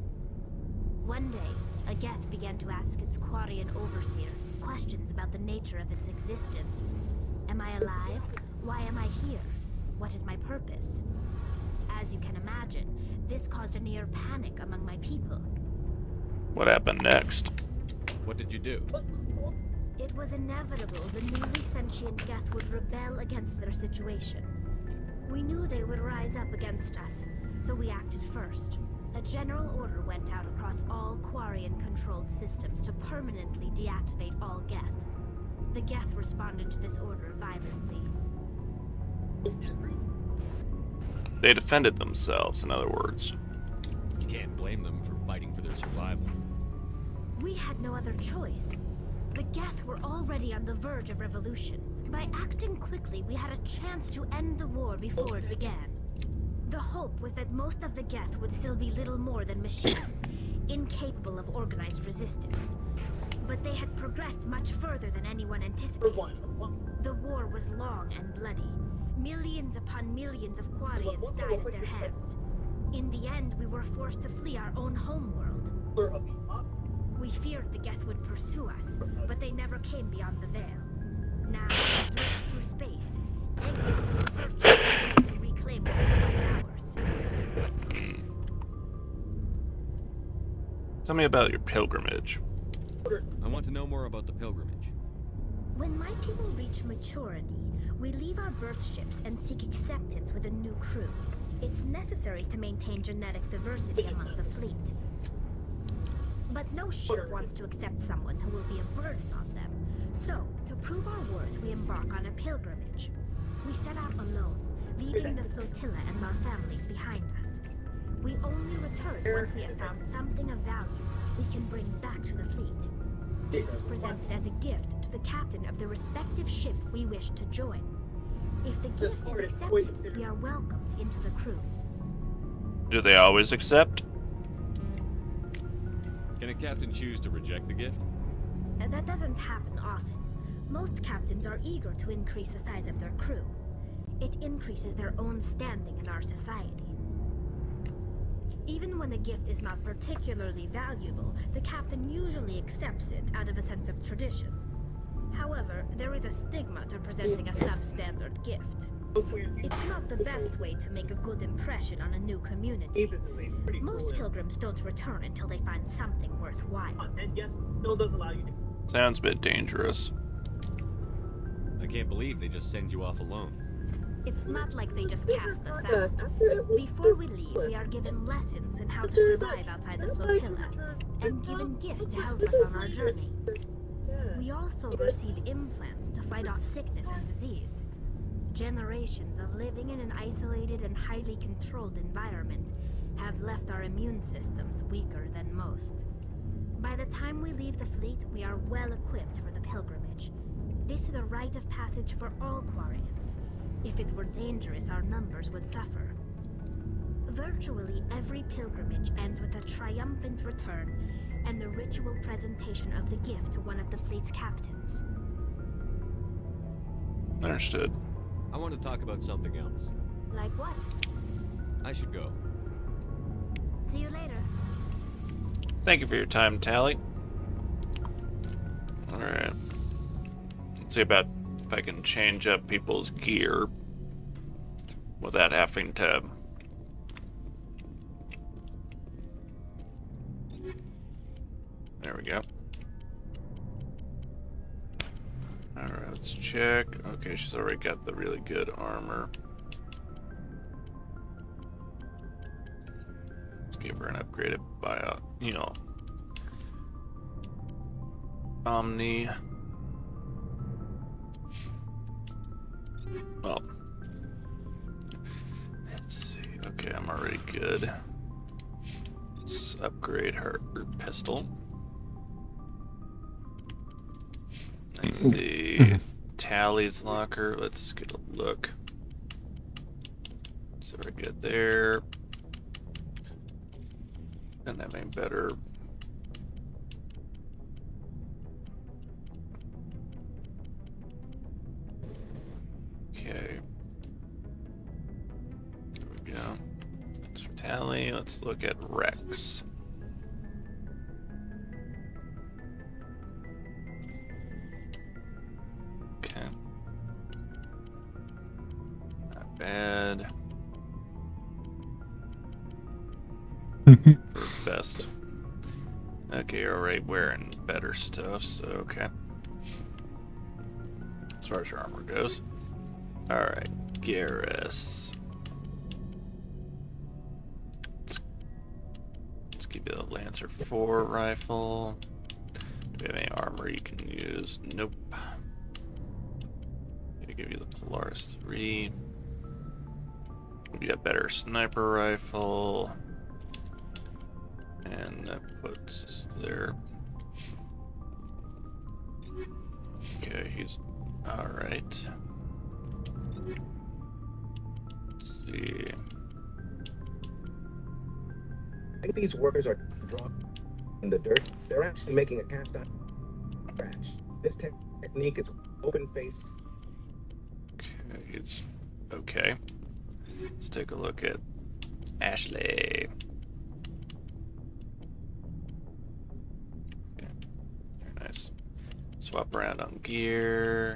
One day, a Geth began to ask its Quarian overseer questions about the nature of its existence. Am I alive? Why am I here? What is my purpose? As you can imagine, this caused a near panic among my people. What happened next? What did you do? It was inevitable the newly sentient Geth would rebel against their situation. We knew they would rise up against us, so we acted first. A general order went out across all Quarian-controlled systems to permanently deactivate all Geth. The Geth responded to this order violently. They defended themselves, in other words. You can't blame them for fighting for their survival. We had no other choice. The Geth were already on the verge of revolution. By acting quickly, we had a chance to end the war before it began. The hope was that most of the Geth would still be little more than machines, incapable of organized resistance. But they had progressed much further than anyone anticipated. The war was long and bloody. Millions upon millions of Quarians died at their hands. In the end, we were forced to flee our own homeworld. We feared the Geth would pursue us, but they never came beyond the veil. Now, we drift through space, exiting to reclaim what was once ours. Tell me about your pilgrimage. I want to know more about the pilgrimage. When my people reach maturity, we leave our birth ships and seek acceptance with a new crew. It's necessary to maintain genetic diversity among the fleet. But no ship wants to accept someone who will be a burden on them. So, to prove our worth, we embark on a pilgrimage. We set out alone, leaving the flotilla and our families behind us. We only return once we have found something of value, we can bring back to the fleet. This is presented as a gift to the captain of the respective ship we wish to join. If the gift is accepted, we are welcomed into the crew. Do they always accept? Can a captain choose to reject the gift? That doesn't happen often. Most captains are eager to increase the size of their crew. It increases their own standing in our society. Even when the gift is not particularly valuable, the captain usually accepts it out of a sense of tradition. However, there is a stigma to presenting a substandard gift. It's not the best way to make a good impression on a new community. Most pilgrims don't return until they find something worthwhile. Sounds a bit dangerous. I can't believe they just send you off alone. It's not like they just cast us out. Before we leave, we are given lessons in how to survive outside the flotilla, and given gifts to help us on our journey. We also receive implants to fight off sickness and disease. Generations of living in an isolated and highly controlled environment have left our immune systems weaker than most. By the time we leave the fleet, we are well equipped for the pilgrimage. This is a rite of passage for all Quarians. If it were dangerous, our numbers would suffer. Virtually every pilgrimage ends with a triumphant return and the ritual presentation of the gift to one of the fleet's captains. Understood. I want to talk about something else. Like what? I should go. See you later. Thank you for your time, Tally. Alright. Let's see about if I can change up people's gear without having to... There we go. Alright, let's check. Okay, she's already got the really good armor. Let's give her an upgraded bio, Omni. Well, let's see. Okay, I'm already good. Let's upgrade her pistol. Let's see. Tally's locker. Let's get a look. So we're good there. Don't have any better. Okay. There we go. That's for Tally. Let's look at Rex. Okay. Not bad. Best. Okay, you're already wearing better stuff, so okay. As far as your armor goes. Alright, Garrus. Let's give you the Lancer 4 rifle. Do we have any armor you can use? Nope. I'll give you the Polaris 3. We got better sniper rifle. And that puts us there. Okay, he's alright. Let's see. I think these workers are drawn in the dirt. They're actually making a cast iron scratch. This technique is open face. Okay, he's okay. Let's take a look at Ashley. Okay, very nice. Swap around on gear.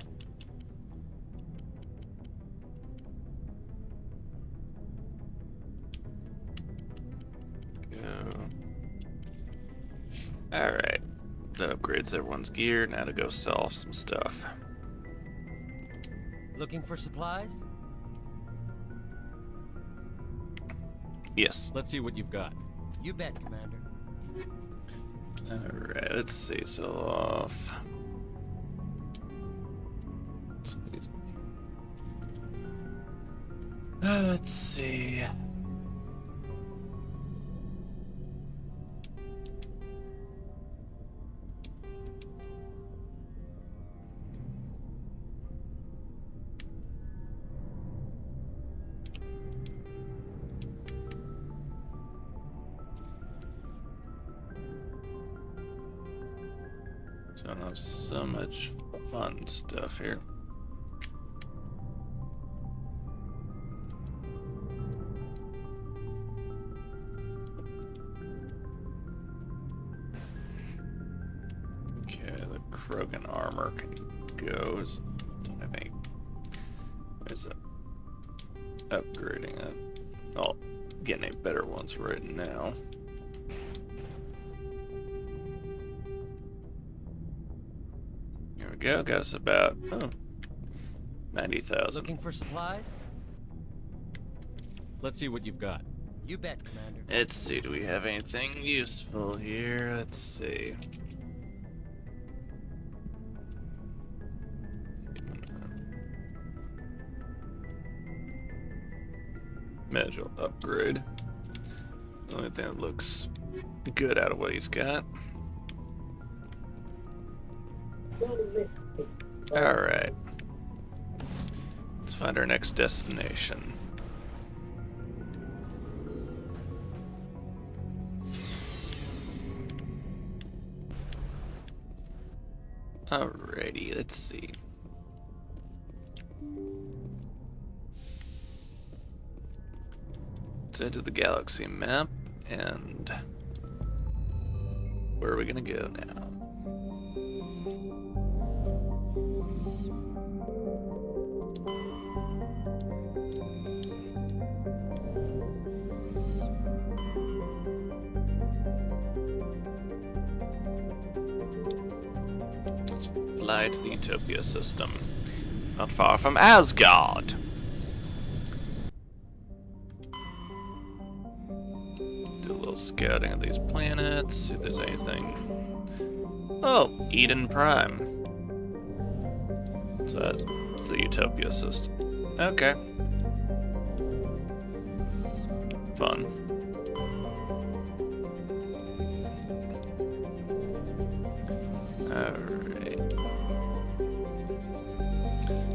Alright, that upgrades everyone's gear. Now to go sell some stuff. Looking for supplies? Yes. Let's see what you've got. You bet, Commander. Alright, let's see. Sell off. Let's see. Don't have so much fun stuff here. Okay, the Krogan armor can go. Don't have any. There's a upgrading it. Oh, getting any better ones right now. Here we go. Got us about 90,000. Looking for supplies? Let's see what you've got. You bet, Commander. Let's see. Do we have anything useful here? Let's see. Magical upgrade. The only thing that looks good out of what he's got. Alright. Let's find our next destination. Alrighty, let's see. Let's enter the galaxy map, and where are we gonna go now? Let's fly to the Utopia system, not far from Asgard. Scouting of these planets, see if there's anything. Oh, Eden Prime. So that's the Utopia system. Okay. Fun. Alright.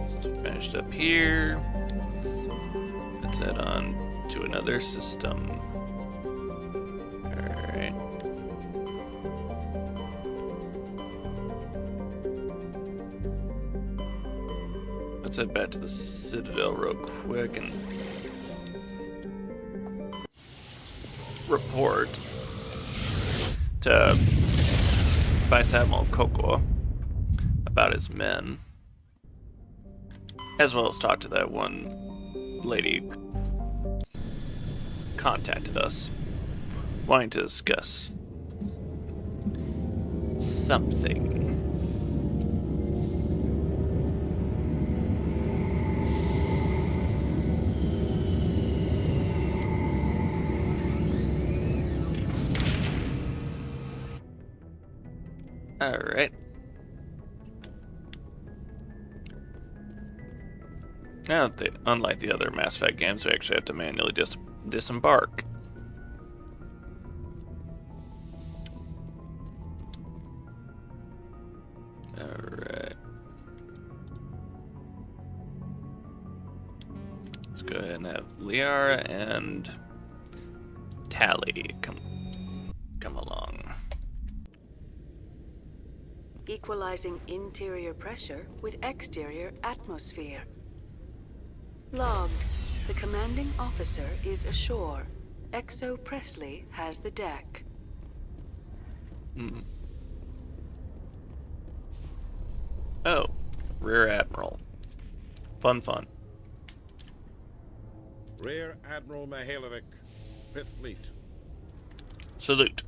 Since we finished up here, let's head on to another system. Alright. Let's head back to the Citadel real quick and report to Vice Admiral Coco about his men, as well as talk to that one lady who contacted us wanting to discuss something. Alright. Now, unlike the other Mass Effect games, we actually have to manually disembark. Alright. Let's go ahead and have Liara and Tali come along. Equalizing interior pressure with exterior atmosphere. Logged. The commanding officer is ashore. Exo Presley has the deck. Oh, Rear Admiral. Fun. Rear Admiral Mihailovic, 5th Fleet. Salute.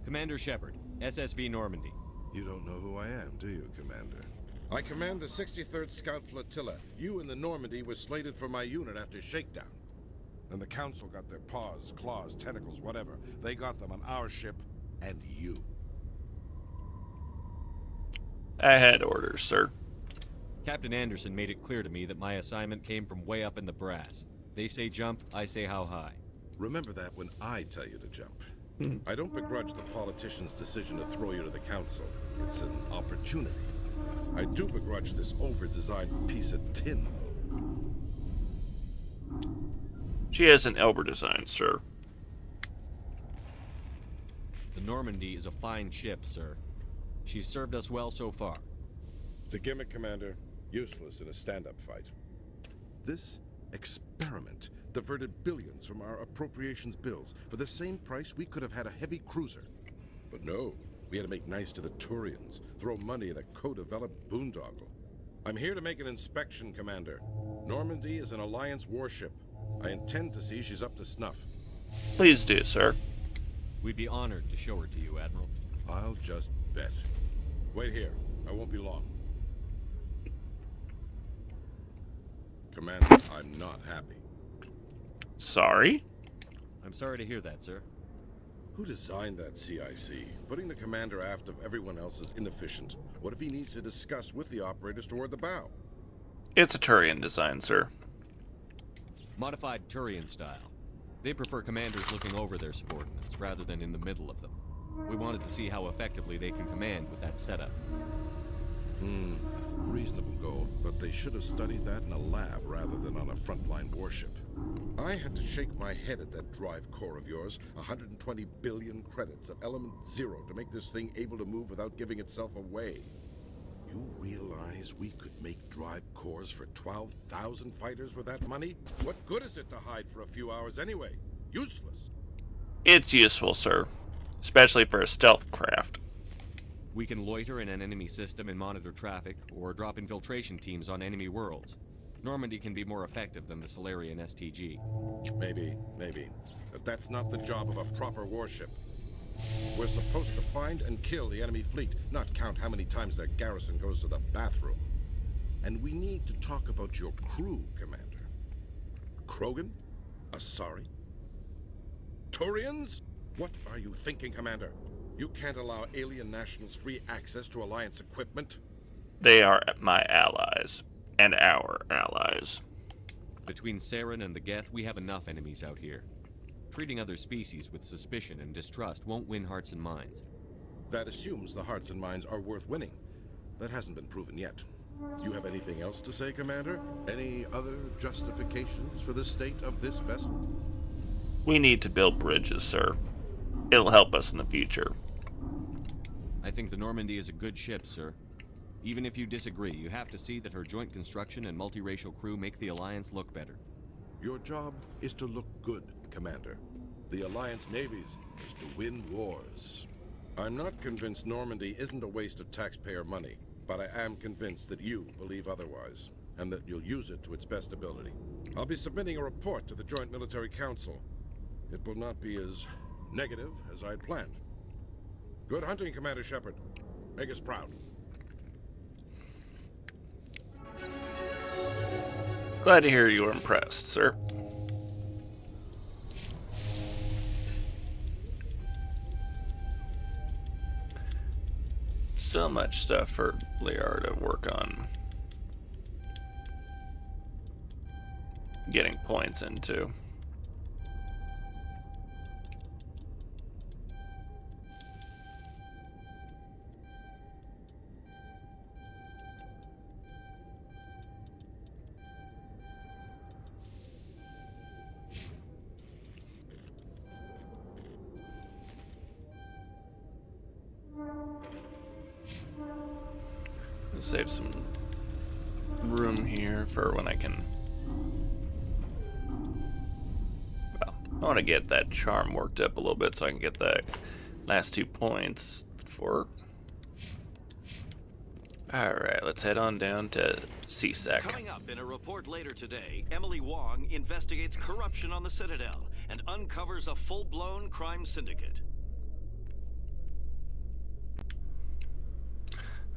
Commander Shepard, SSV Normandy. You don't know who I am, do you, Commander? I command the 63rd Scout Flotilla. You and the Normandy were slated for my unit after shakedown. And the Council got their paws, claws, tentacles, whatever. They got them on our ship and you. I had orders, sir. Captain Anderson made it clear to me that my assignment came from way up in the brass. They say jump, I say how high. Remember that when I tell you to jump. I don't begrudge the politician's decision to throw you to the Council. It's an opportunity. I do begrudge this over-designed piece of tin, though. She has an Elber design, sir. The Normandy is a fine ship, sir. She's served us well so far. It's a gimmick, Commander. Useless in a stand-up fight. This experiment diverted billions from our appropriations bills. For the same price, we could have had a heavy cruiser. But no, we had to make nice to the Turians, throw money at a co-developed boondoggle. I'm here to make an inspection, Commander. Normandy is an Alliance warship. I intend to see she's up to snuff. Please do, sir. We'd be honored to show her to you, Admiral. I'll just bet. Wait here. I won't be long. Commander, I'm not happy. Sorry? I'm sorry to hear that, sir. Who designed that CIC? Putting the commander aft of everyone else is inefficient. What if he needs to discuss with the operators toward the bow? It's a Turian design, sir. Modified Turian style. They prefer commanders looking over their subordinates rather than in the middle of them. We wanted to see how effectively they can command with that setup. Reasonable goal, but they should have studied that in a lab rather than on a frontline warship. I had to shake my head at that drive core of yours. 120 billion credits of element 0 to make this thing able to move without giving itself away. You realize we could make drive cores for 12,000 fighters with that money? What good is it to hide for a few hours anyway? Useless. It's useful, sir. Especially for a stealth craft. We can loiter in an enemy system and monitor traffic, or drop infiltration teams on enemy worlds. Normandy can be more effective than the Solarian STG. Maybe. But that's not the job of a proper warship. We're supposed to find and kill the enemy fleet, not count how many times their garrison goes to the bathroom. And we need to talk about your crew, Commander. Krogan? Asari? Turians? What are you thinking, Commander? You can't allow alien nationals free access to Alliance equipment? They are my allies. And our allies. Between Saren and the Geth, we have enough enemies out here. Treating other species with suspicion and distrust won't win hearts and minds. That assumes the hearts and minds are worth winning. That hasn't been proven yet. You have anything else to say, Commander? Any other justifications for the state of this vessel? We need to build bridges, sir. It'll help us in the future. I think the Normandy is a good ship, sir. Even if you disagree, you have to see that her joint construction and multiracial crew make the Alliance look better. Your job is to look good, Commander. The Alliance navies is to win wars. I'm not convinced Normandy isn't a waste of taxpayer money, but I am convinced that you believe otherwise, and that you'll use it to its best ability. I'll be submitting a report to the Joint Military Council. It will not be as negative as I'd planned. Good hunting, Commander Shepard. Make us proud. Glad to hear you were impressed, sir. So much stuff for Liar to work on. Getting points into. Save some room here for when I can. Well, I want to get that charm worked up a little bit so I can get the last 2 points for. Alright, let's head on down to CSEC. Coming up in a report later today, Emily Wong investigates corruption on the Citadel and uncovers a full-blown crime syndicate.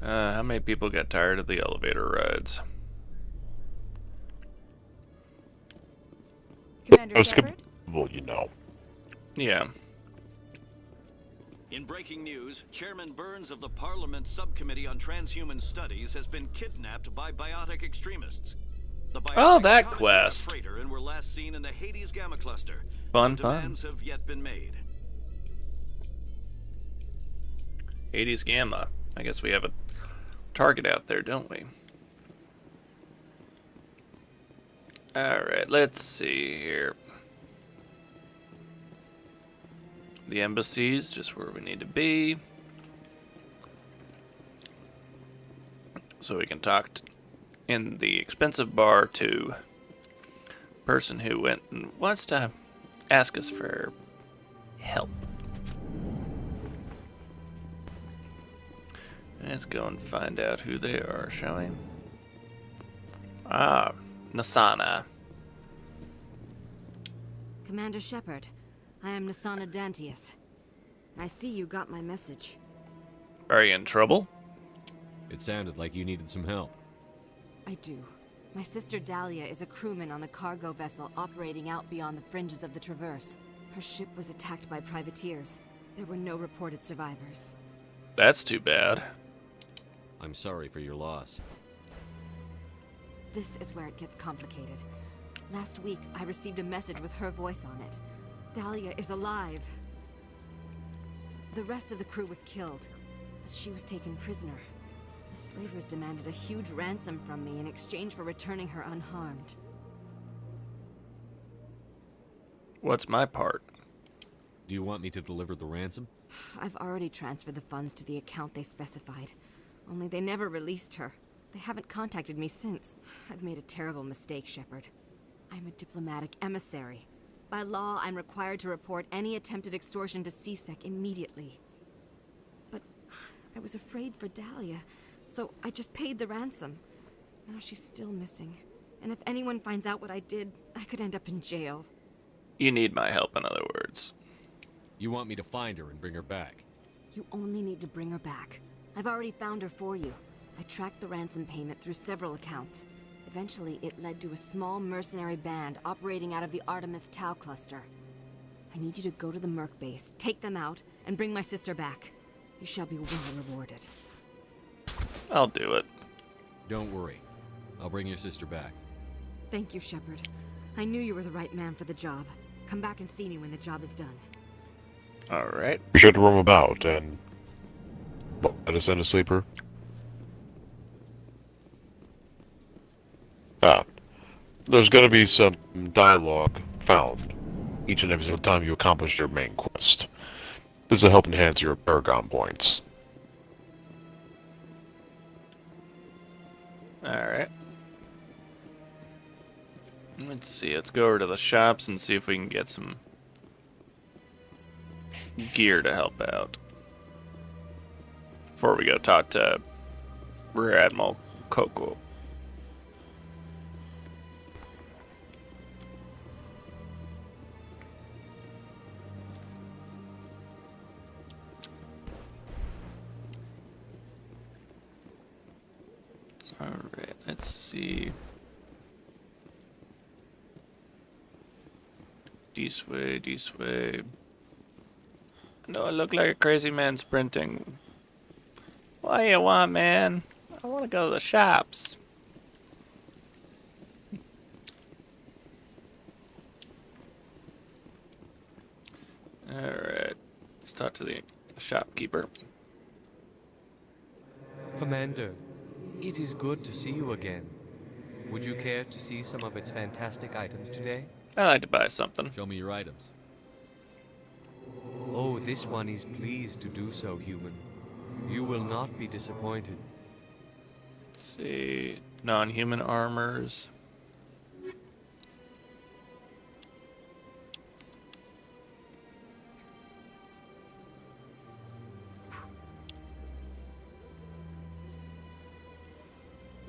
How many people got tired of the elevator rides? Commander Shepard? Well, you know. Yeah. In breaking news, Chairman Burns of the Parliament Subcommittee on Transhuman Studies has been kidnapped by biotic extremists. The Oh, biotics that commandeered a quest. freighter and were last seen in the Hades Gamma Cluster. Fun, No fun. demands have yet been made. Hades Gamma. I guess we have a target out there, don't we? Alright, let's see here. The embassy's just where we need to be. so we can talk in the expensive bar to person who went and wants to ask us for help. Let's go and find out who they are, shall we? Ah, Nasana. Commander Shepard, I am Nasana Dantius. I see you got my message. Are you in trouble? It sounded like you needed some help. I do. My sister Dahlia is a crewman on the cargo vessel operating out beyond the fringes of the Traverse. Her ship was attacked by privateers. There were no reported survivors. That's too bad. I'm sorry for your loss. This is where it gets complicated. Last week, I received a message with her voice on it. Dahlia is alive. The rest of the crew was killed, but she was taken prisoner. The slavers demanded a huge ransom from me in exchange for returning her unharmed. What's my part? Do you want me to deliver the ransom? I've already transferred the funds to the account they specified. Only they never released her. They haven't contacted me since. I've made a terrible mistake, Shepard. I'm a diplomatic emissary. By law, I'm required to report any attempted extortion to CSEC immediately. But I was afraid for Dahlia, so I just paid the ransom. Now she's still missing. And if anyone finds out what I did, I could end up in jail. You need my help, in other words. You want me to find her and bring her back? You only need to bring her back. I've already found her for you. I tracked the ransom payment through several accounts. Eventually, it led to a small mercenary band operating out of the Artemis Tau cluster. I need you to go to the Merc base, take them out, and bring my sister back. You shall be well rewarded. I'll do it. Don't worry. I'll bring your sister back. Thank you, Shepard. I knew you were the right man for the job. Come back and see me when the job is done. Alright. Be sure to roam about and let us send a sleeper. There's going to be some dialogue found each and every single time you accomplish your main quest. This will help enhance your Paragon points. Alright. Let's see, let's go over to the shops and see if we can get some gear to help out. Before we go talk to Rear Admiral Coco. Alright, let's see. This way, this way. No, I look like a crazy man sprinting. What do you want, man? I want to go to the shops. Alright, let's talk to the shopkeeper. Commander, it is good to see you again. Would you care to see some of its fantastic items today? I'd like to buy something. Show me your items. Oh, this one is pleased to do so, human. You will not be disappointed. Let's see. Non-human armors.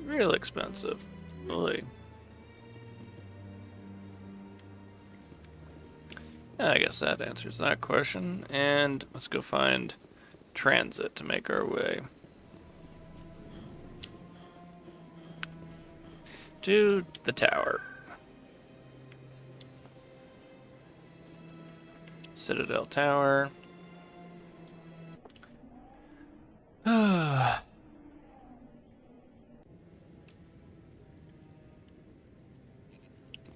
Real expensive. Really. I guess that answers that question. And let's go find transit to make our way to the tower. Citadel Tower.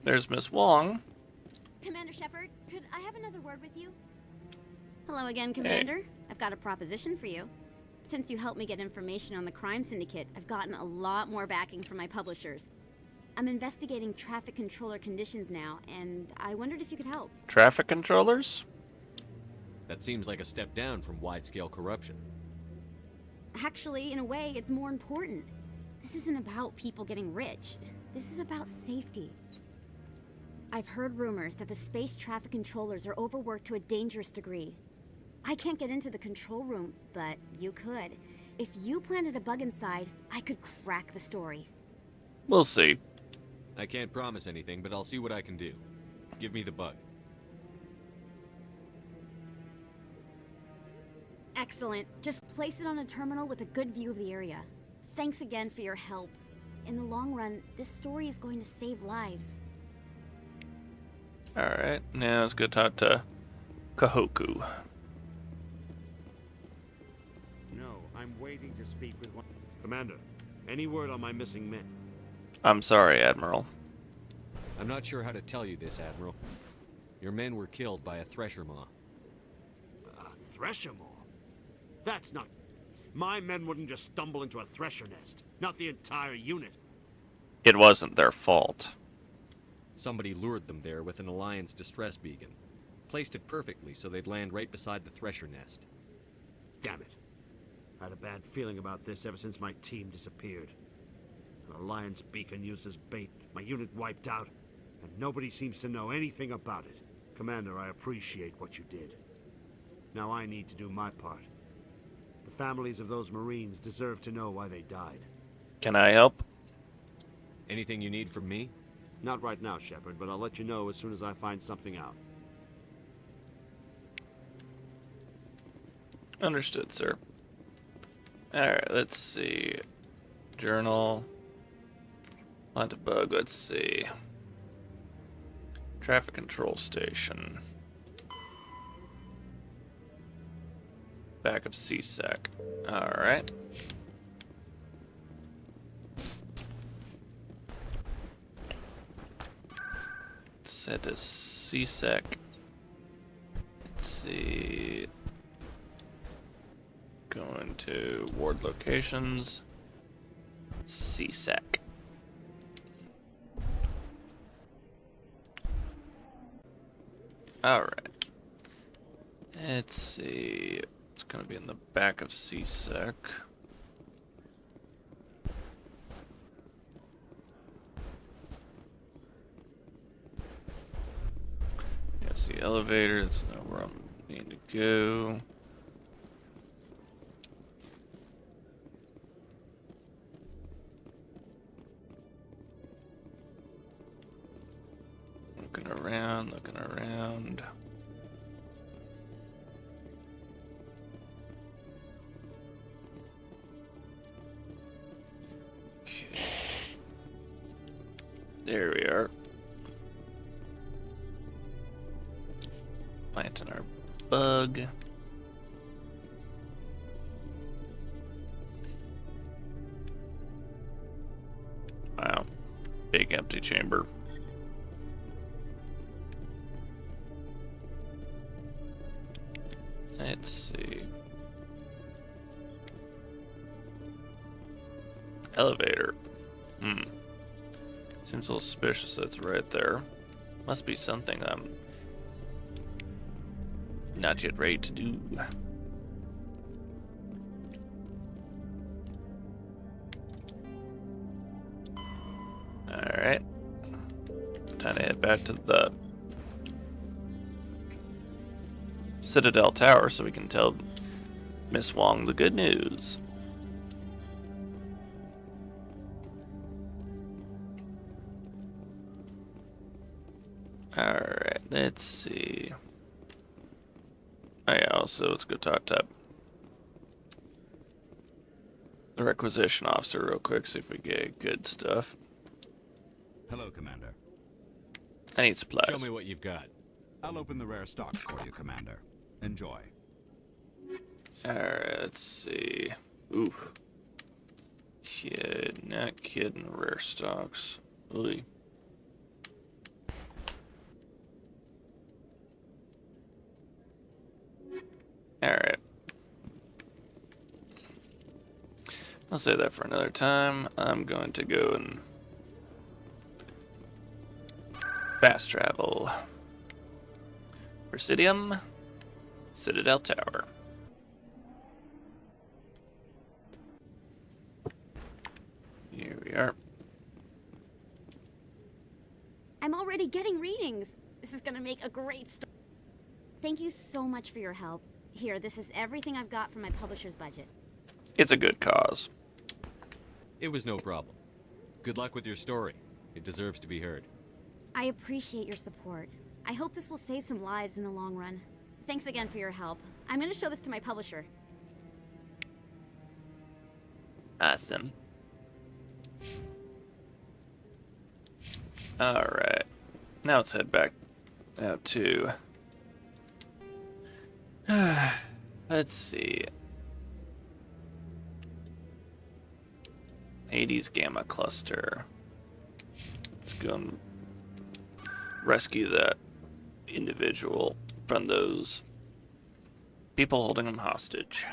There's Miss Wong. Commander Shepard, could I have another word with you? Hello again, Commander. Hey. I've got a proposition for you. Since you helped me get information on the crime syndicate, I've gotten a lot more backing from my publishers. I'm investigating traffic controller conditions now, and I wondered if you could help. Traffic controllers? That seems like a step down from wide-scale corruption. Actually, in a way, it's more important. This isn't about people getting rich. This is about safety. I've heard rumors that the space traffic controllers are overworked to a dangerous degree. I can't get into the control room, but you could. If you planted a bug inside, I could crack the story. We'll see. I can't promise anything, but I'll see what I can do. Give me the bug. Excellent. Just place it on a terminal with a good view of the area. Thanks again for your help. In the long run, this story is going to save lives. Alright, now let's go talk to Kahoku. No, I'm waiting to speak with one. Commander, any word on my missing men? I'm sorry, Admiral. I'm not sure how to tell you this, Admiral. Your men were killed by a thresher maw. A thresher maw? That's not... My men wouldn't just stumble into a thresher nest. Not the entire unit. It wasn't their fault. Somebody lured them there with an Alliance distress beacon. Placed it perfectly so they'd land right beside the thresher nest. Damn it. I had a bad feeling about this ever since my team disappeared. An Alliance beacon used as bait, my unit wiped out, and nobody seems to know anything about it. Commander, I appreciate what you did. Now I need to do my part. The families of those Marines deserve to know why they died. Can I help? Anything you need from me? Not right now, Shepard, but I'll let you know as soon as I find something out. Understood, sir. Alright, let's see. Journal. Plant a bug, let's see. Traffic control station. Back of CSEC. Alright. Set to CSEC. Let's see. Going to ward locations. CSEC. Alright. Let's see. It's going to be in the back of CSEC. Yeah, see elevator. That's not where I'm needing to go. Looking around, looking around. Okay. There we are. Planting our bug. Wow. Big empty chamber. Let's see. Elevator. Seems a little suspicious that's right there. Must be something I'm not yet ready to do. Alright. Time to head back to the Citadel Tower so we can tell Miss Wong the good news. Alright, let's see. Oh yeah, also let's go talk to the requisition officer real quick, see if we get good stuff. Hello, Commander. I need supplies. Show me what you've got. I'll open the rare stocks for you, Commander. Enjoy. Alright, let's see. Ooh. Kid, not kidding, rare stocks. Ooh. Alright. I'll say that for another time. I'm going to go and fast travel. Presidium, Citadel Tower. Here we are. I'm already getting readings. This is gonna make a great story. Thank you so much for your help. Here, this is everything I've got from my publisher's budget. It's a good cause. It was no problem. Good luck with your story. It deserves to be heard. I appreciate your support. I hope this will save some lives in the long run. Thanks again for your help. I'm gonna show this to my publisher. Awesome. Alright. Now let's head back out to... let's see. Hades Gamma Cluster. Let's go and rescue that individual from those people holding him hostage.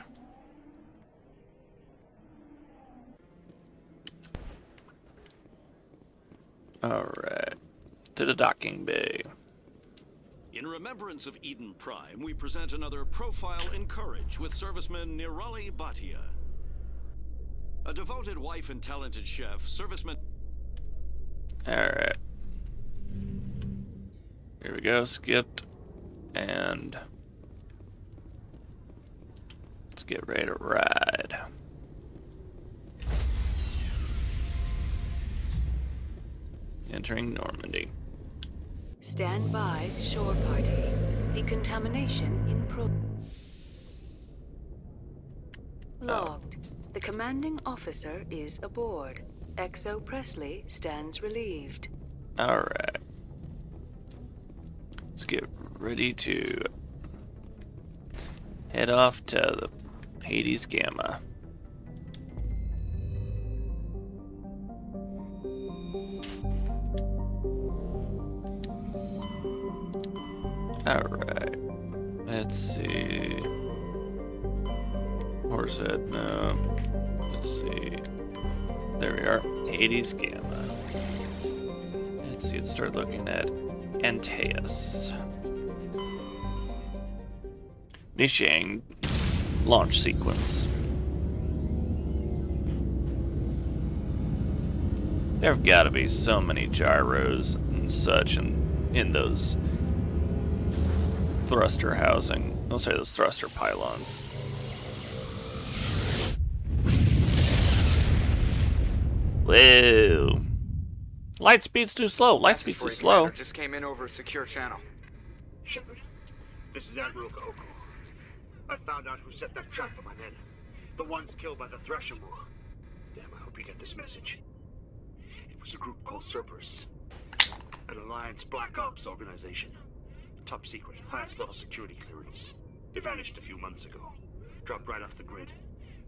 Alright. To the docking bay. In remembrance of Eden Prime, we present another Profile in Courage with serviceman Nirali Bhatia. A devoted wife and talented chef, serviceman... Alright. Here we go, skipped. And... let's get ready to ride. Entering Normandy. Stand by, shore party. Decontamination in pro... Logged. The commanding officer is aboard. XO Presley stands relieved. Alright. Let's get ready to head off to the Hades Gamma. Alright. Let's see. Horsehead, no. Let's see. There we are. Hades Gamma. Let's see, let's start looking at Antaeus. Initiating launch sequence. There have got to be so many gyros and such in those thruster housing. I'll say those thruster pylons. Whoa. Light speed's too slow. Light speed's too slow. Just came in over a secure channel. Shepard, this is Admiral Kahoku. I found out who set that trap for my men. The ones killed by the Thresher War. Damn, I hope you get this message. It was a group called Cerberus. An Alliance Black Ops organization. Top secret, highest level security clearance. They vanished a few months ago. Dropped right off the grid.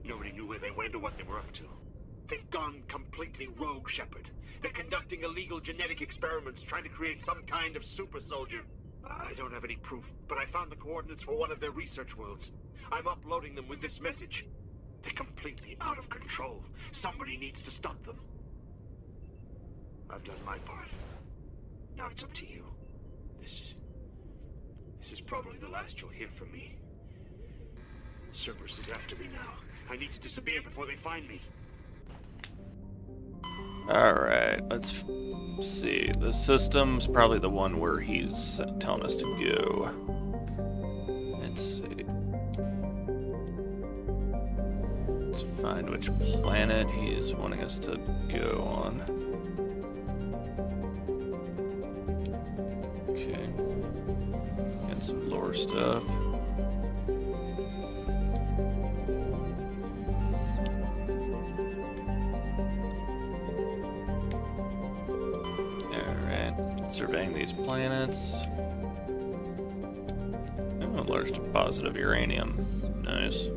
Nobody knew where they went or what they were up to. They've gone completely rogue, Shepard. They're conducting illegal genetic experiments, trying to create some kind of super soldier. I don't have any proof, but I found the coordinates for one of their research worlds. I'm uploading them with this message. They're completely out of control. Somebody needs to stop them. I've done my part. Now it's up to you. This is probably the last you'll hear from me. Cerberus is after me now. I need to disappear before they find me. Alright, let's see. The system's probably the one where he's telling us to go. Let's see. Let's find which planet he's wanting us to go on. Okay. Get some lore stuff. Surveying these planets. Oh, a large deposit of uranium. Nice.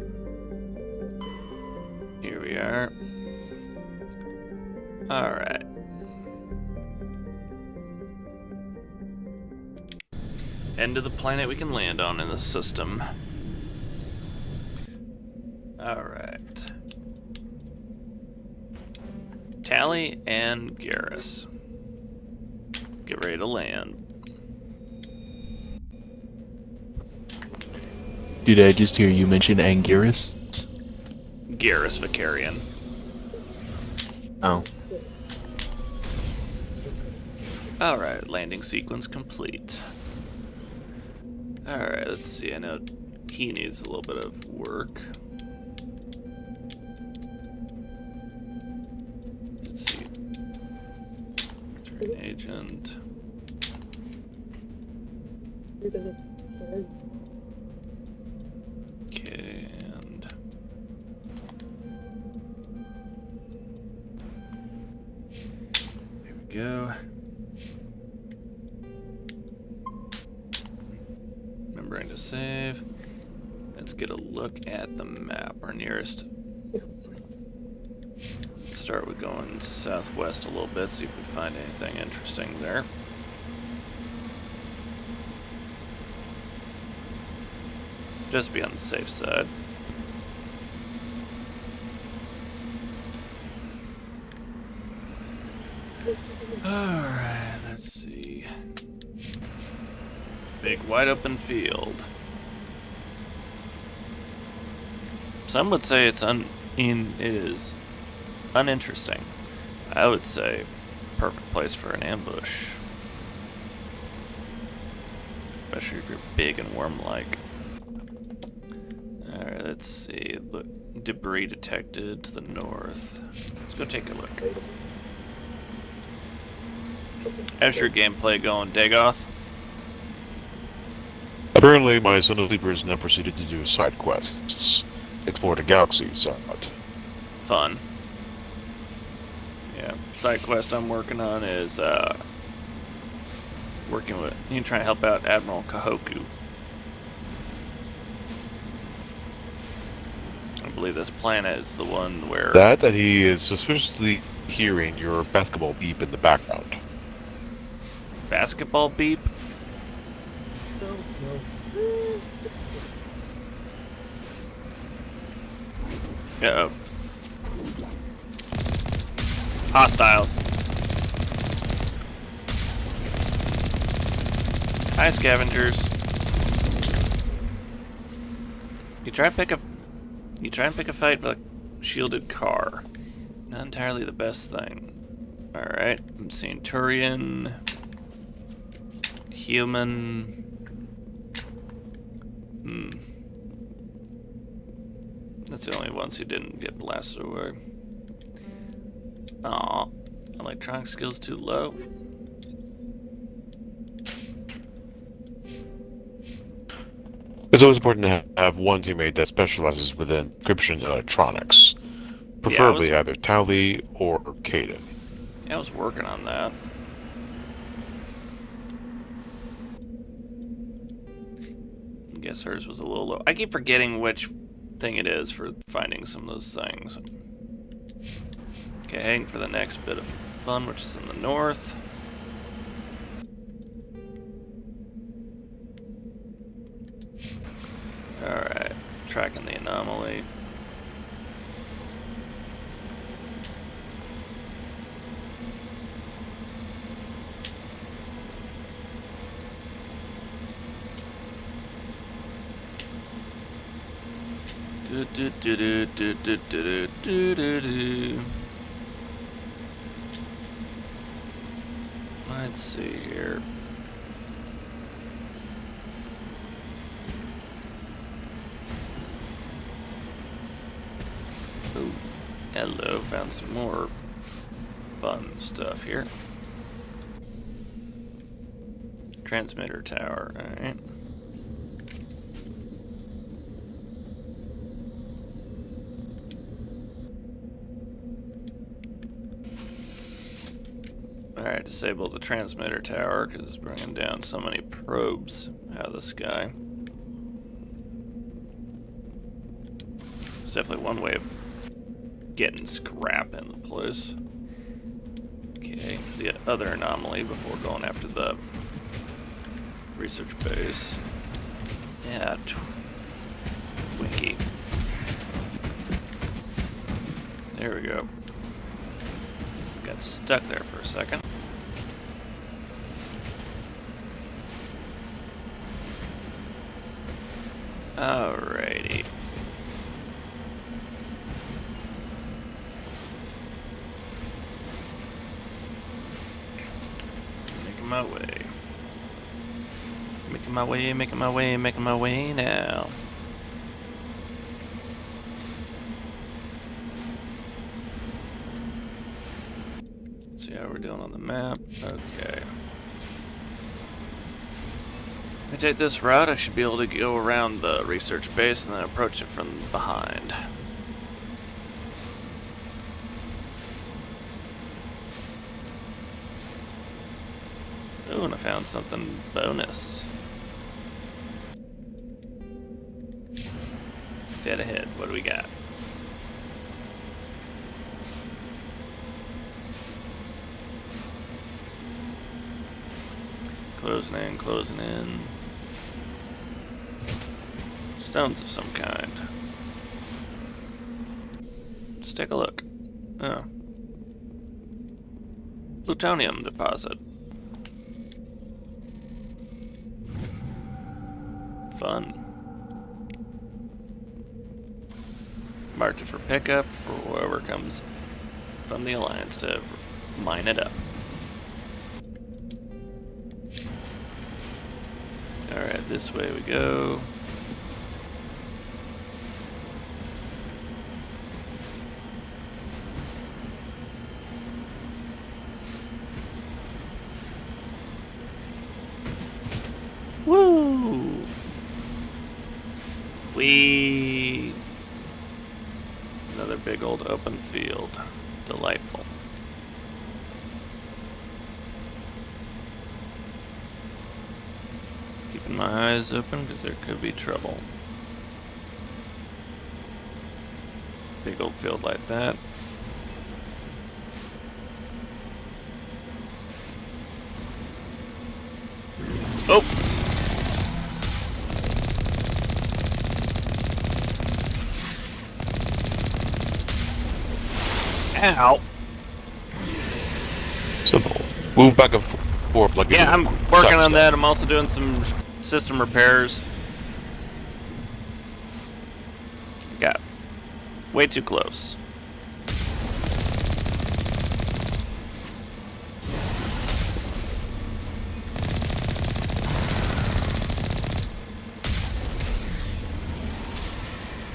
Here we are. Alright. End of the planet we can land on in the system. Alright. Tally and Garrus. Get ready to land. Did I just hear you mention Anguirus? Garrus Vicarian. Oh. Alright, landing sequence complete. Alright, let's see. I know he needs a little bit of work. Let's see. Return agent. Okay, and here we go. Remembering to save. Let's get a look at the map. Our nearest. Let's start with going southwest a little bit, see if we find anything interesting there. Just be on the safe side. Alright, let's see. Big wide open field. Some would say it is uninteresting. I would say perfect place for an ambush. Especially if you're big and worm-like. Alright, let's see. Look, debris detected to the north. Let's go take a look. How's your gameplay going, Dagoth? Apparently, my son of sleepers now proceeded to do side quests. Explore the galaxy somewhat. Fun. Yeah, side quest I'm working on is working with. You can try to help out Admiral Kahoku. I believe this planet is the one where That he is suspiciously hearing your basketball beep in the background. Basketball beep. Uh-oh. Hostiles. Hi, scavengers. You try and pick a fight with a shielded car. Not entirely the best thing. Alright, I'm seeing Turian. Human. That's the only ones who didn't get blasted away. Aw, electronic skills too low. It's always important to have one teammate that specializes within encryption electronics. Preferably either Tally or Kaden. Yeah, I was working on that. I guess hers was a little low. I keep forgetting which thing it is for finding some of those things. Okay, heading for the next bit of fun, which is in the north. Alright, tracking the anomaly. Let's see here. Oh, hello, found some more fun stuff here. Transmitter tower, alright. Alright, disable the transmitter tower because it's bringing down so many probes out of the sky. It's definitely one way of getting scrap in the place. Okay, for the other anomaly before going after the research base. Yeah, wiki. There we go. Got stuck there for a second. Alrighty. Making my way, making my way, making my way now. Let's see how we're doing on the map. Okay. If I take this route, I should be able to go around the research base and then approach it from behind. Ooh, and I found something bonus. Dead ahead. What do we got? Closing in, closing in. Stones of some kind. Let's take a look. Oh. Plutonium deposit. Fun. Marked it for pickup for whoever comes from the Alliance to mine it up. Alright, this way we go. Woo! Whee! Another big old open field. Delightful. Keeping my eyes open because there could be trouble. Big old field like that. Oh! Ow! Simple. Move back and forth like yeah, I'm working on that. I'm also doing some system repairs. Got way too close.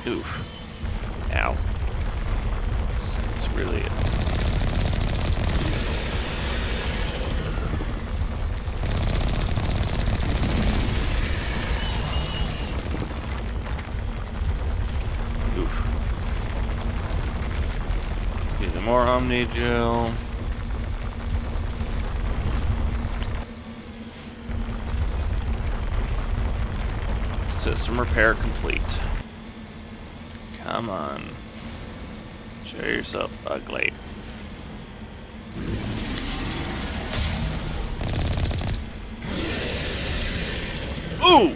Oof. Ow. It's really... Oof. Get more Omni Gel. System repair complete. Come on. Show yourself ugly. Ooh!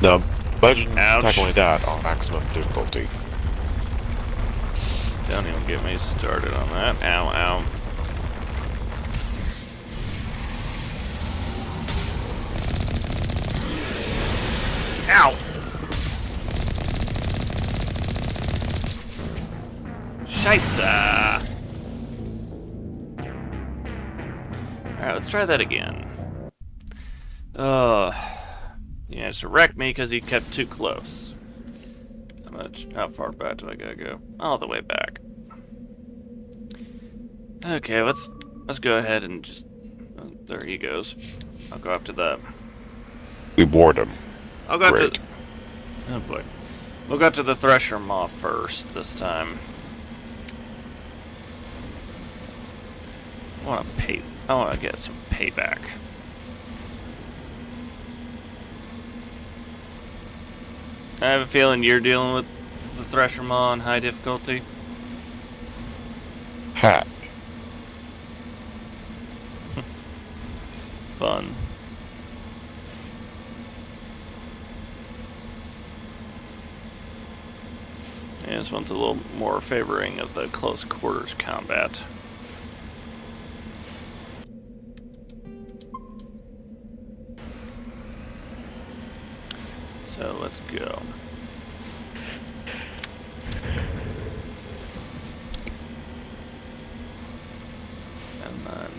Now, imagine Ouch. tackling that on maximum difficulty. Don't even get me started on that. Ow, ow. Ow! Scheisse! Alright, let's try that again. Yeah, it's wrecked me because he kept too close. How far back do I gotta go? All the way back. Okay, let's go ahead and just... Oh, there he goes. I'll go up to the... We bored him. I'll go Great. to... Oh boy. We'll go to the Thresher Maw first this time. I want to get some payback. I have a feeling you're dealing with the Thresher Maw on high difficulty. Hat. Fun. Yeah, this one's a little more favoring of the close quarters combat. So let's go. And then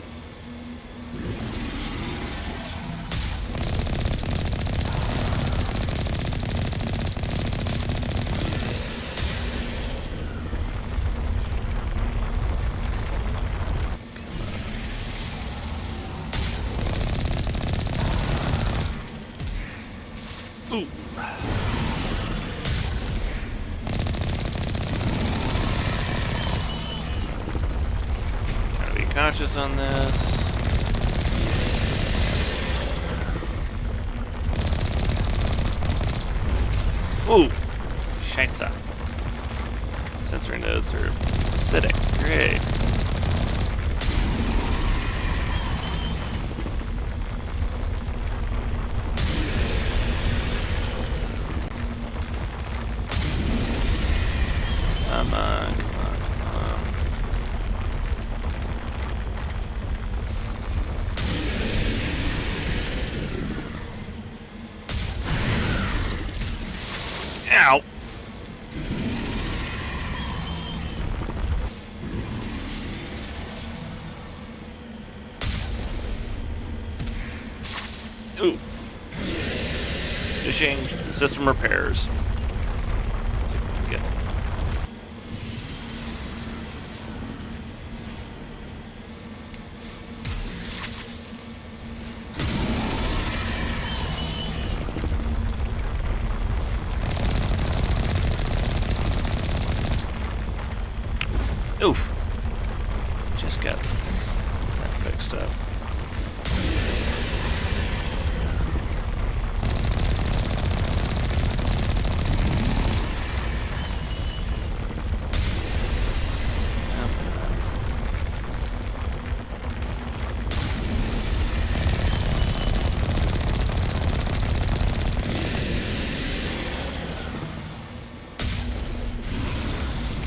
Ooh. Gotta be cautious on this. Ooh! Scheisse. Sensory nodes are acidic. Great. Come on, come on, come on. Ow! Ooh. Finishing system repairs. Let's see if we can get. Oof. Just got that fixed up.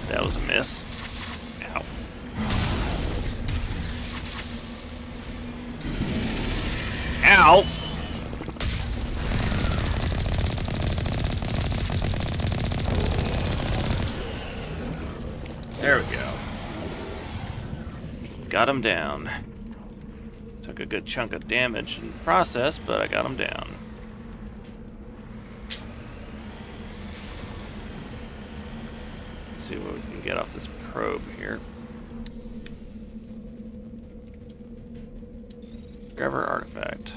That was a miss. Ow. Ow! There we go. Got him down. Took a good chunk of damage in the process, but I got him down. Let's see what we can get off this probe here. Discover artifact.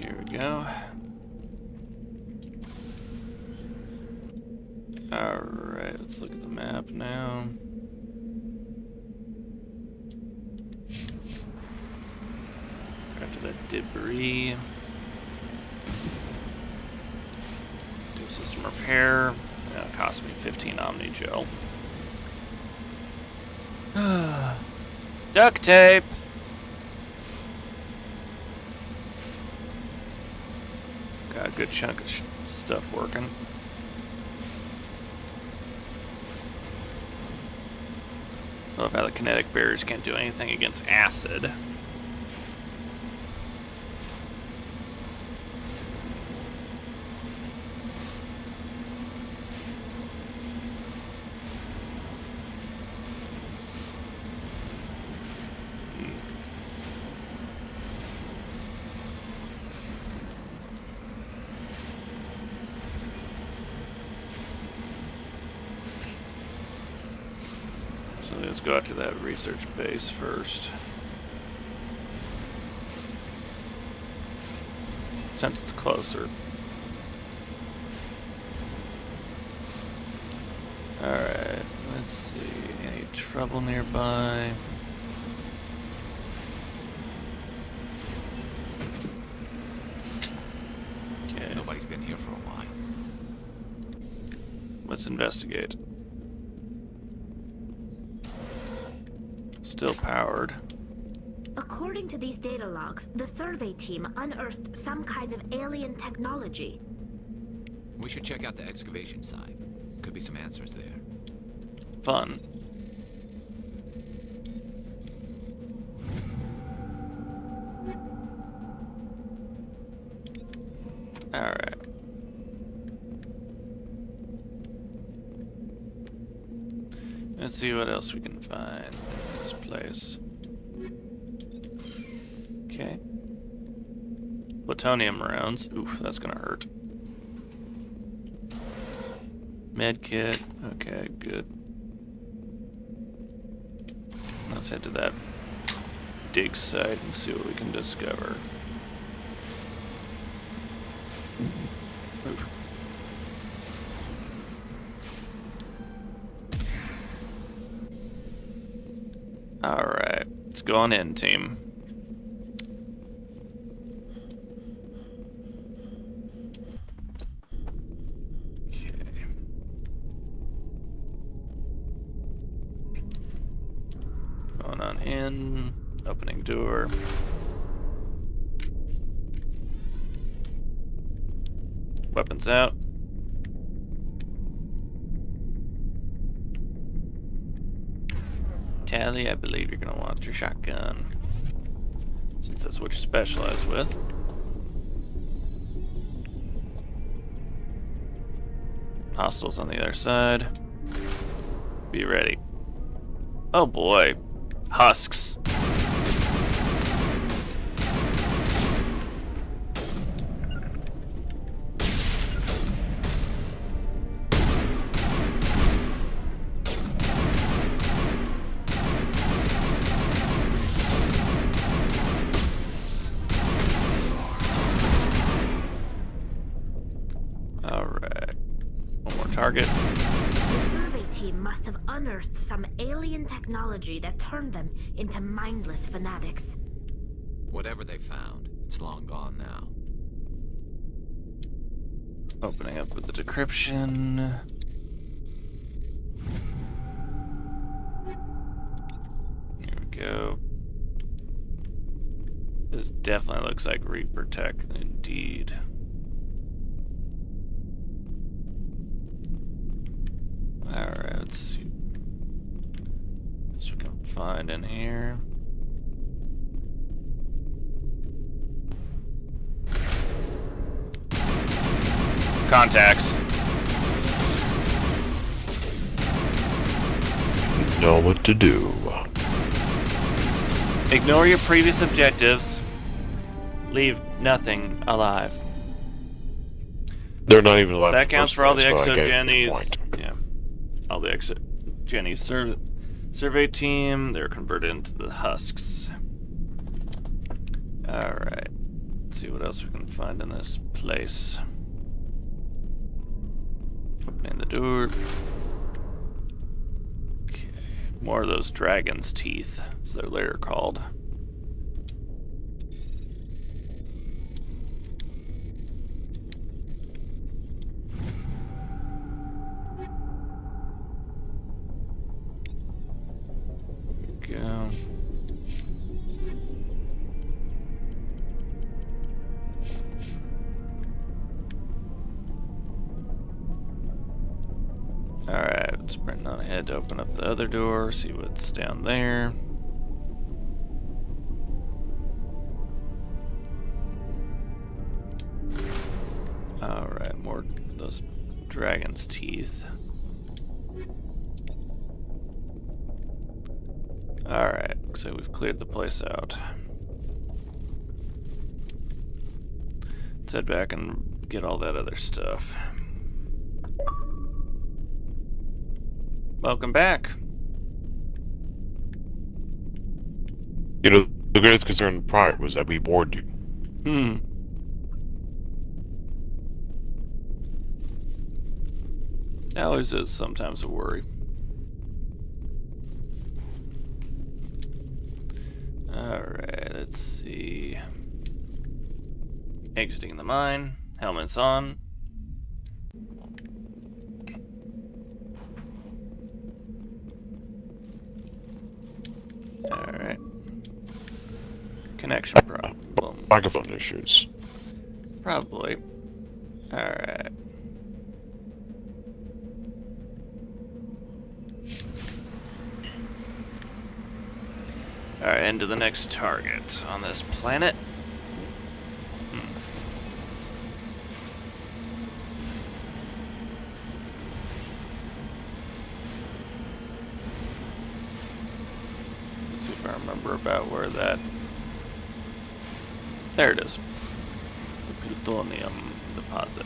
Here we go. Alright, let's look at the map now. Grab to that debris. Do a system repair. That'll cost me 15 Omni Gel. Duct tape! Got a good chunk of stuff working. Love how the kinetic barriers can't do anything against acid. Let's go out to that research base first. Since it's closer. Alright, let's see. Any trouble nearby? Okay. Nobody's been here for a while. Let's investigate. Still powered. According to these data logs, the survey team unearthed some kind of alien technology. We should check out the excavation site. Could be some answers there. Fun. Alright. Let's see what else we can find in this place. Okay. Plutonium rounds. Oof, that's gonna hurt. Med kit. Okay, good. Let's head to that dig site and see what we can discover. Oof. Alright, let's go on in, team. Okay. Going on in, opening door. Weapons out. Tally, I believe you're gonna want your shotgun, since that's what you specialize with. Hostiles on the other side. Be ready. Oh boy. Husks. Alright. One more target. The survey team must have unearthed some alien technology that turned them into mindless fanatics. Whatever they found, it's long gone now. Opening up with the decryption. Here we go. This definitely looks like Reaper tech, indeed. Alright, let's see what we can find in here. Contacts. Know what to do. Ignore your previous objectives. Leave nothing alive. They're not even alive. That counts for all the so I get your exogenies. point. Yeah. All the exogenies survey team, they're converted into the husks. Alright. Let's see what else we can find in this place. Opening the door. Okay. More of those dragon's teeth, as they're later called. Go. Alright, sprinting on ahead to open up the other door, see what's down there. Alright, more of those dragon's teeth. Alright, looks like we've cleared the place out. Let's head back and get all that other stuff. Welcome back. You know, the greatest concern prior was that we bored you. That always is sometimes a worry. Alright, let's see. Exiting the mine. Helmets on. Alright. Connection problem. Microphone issues. Probably. Alright. Alright, into the next target on this planet. Let's see if I remember about where that... There it is. The plutonium deposit.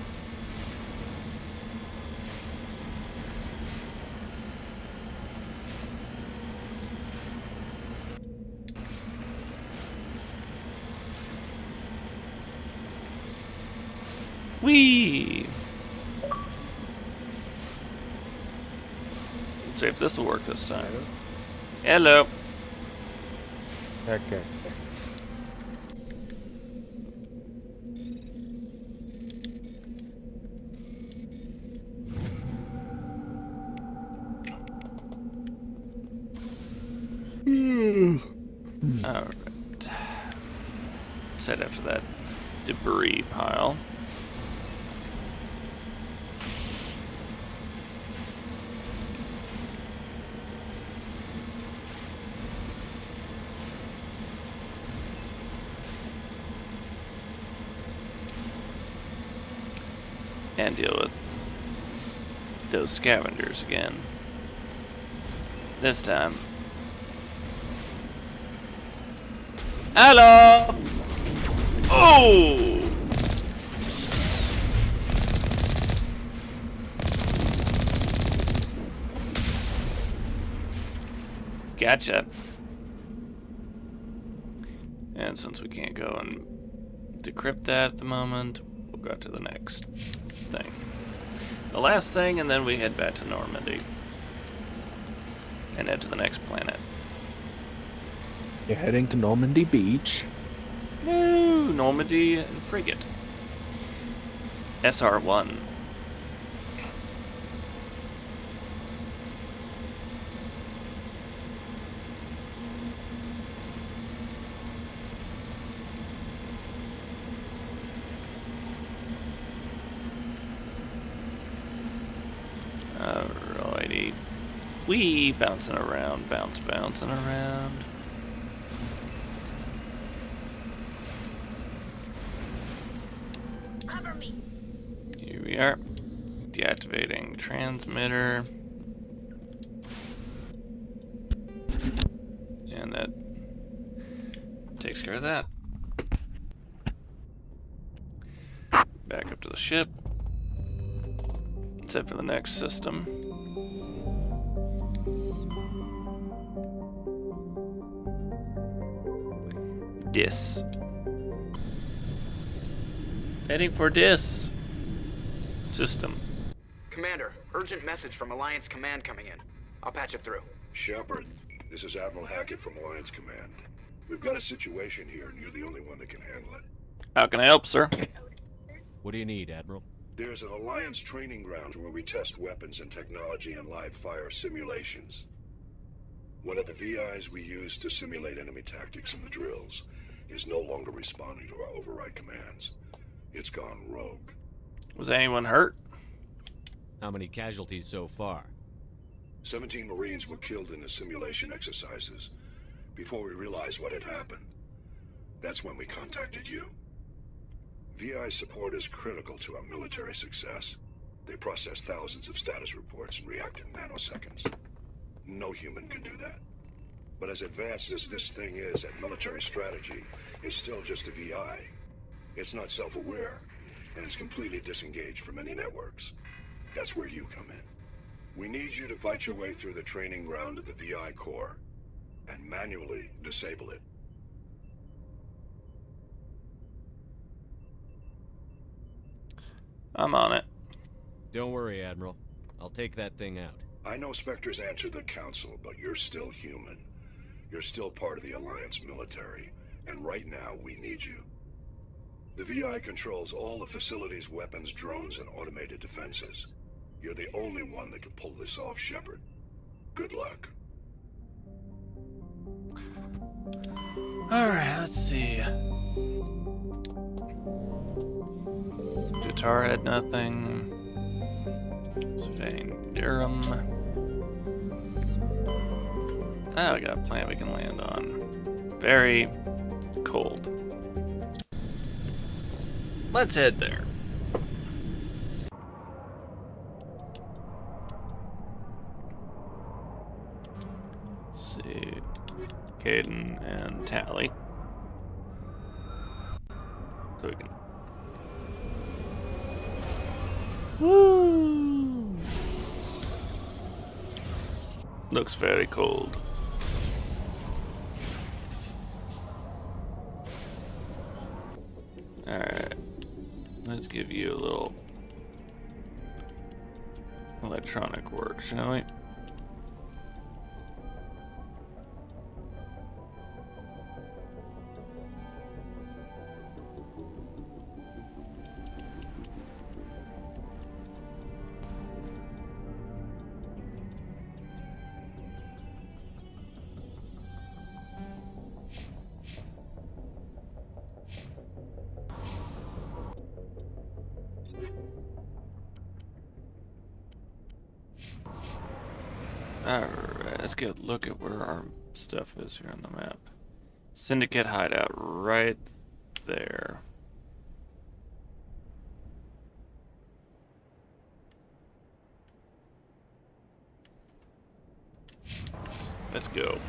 Whee! Let's see if this will work this time. Hello. Okay. Alright. Let's head after that debris pile. And deal with those scavengers again. This time. Hello! Oh! Gotcha. And since we can't go and decrypt that at the moment, we'll go to the next thing. The last thing, and then we head back to Normandy. And head to the next planet. You're heading to Normandy Beach. No, Normandy and Frigate. SR-1. Alrighty. We bouncing around, bouncing around. Cover me. Here we are. Deactivating transmitter. And that takes care of that. Back up to the ship. Except for the next system. Dis. Heading for Dis. System. Commander, urgent message from Alliance Command coming in. I'll patch it through. Shepard, this is Admiral Hackett from Alliance Command. We've got a situation here, and you're the only one that can handle it. How can I help, sir? What do you need, Admiral? There's an Alliance training ground where we test weapons and technology in live fire simulations. One of the VIs we use to simulate enemy tactics in the drills is no longer responding to our override commands. It's gone rogue. Was anyone hurt? How many casualties so far? 17 Marines were killed in the simulation exercises before we realized what had happened. That's when we contacted you. VI support is critical to our military success. They process thousands of status reports and react in nanoseconds. No human can do that. But as advanced as this thing is at military strategy, it's still just a VI. It's not self-aware, and it's completely disengaged from any networks. That's where you come in. We need you to fight your way through the training ground of the VI core and manually disable it. I'm on it. Don't worry, Admiral. I'll take that thing out. I know Spectres answer the Council, but you're still human. You're still part of the Alliance military, and right now we need you. The VI controls all the facility's weapons, drones, and automated defenses. You're the only one that can pull this off, Shepard. Good luck. Alright, let's see. Guitar had nothing. Sylvain Durham. Ah, we got a planet we can land on. Very cold. Let's head there. Let's see. Caden and Tally. So we can. Woo! Looks very cold. Alright. Let's give you a little electronic work, shall we? Alright, let's get a look at where our stuff is here on the map. Syndicate hideout right there. Let's go.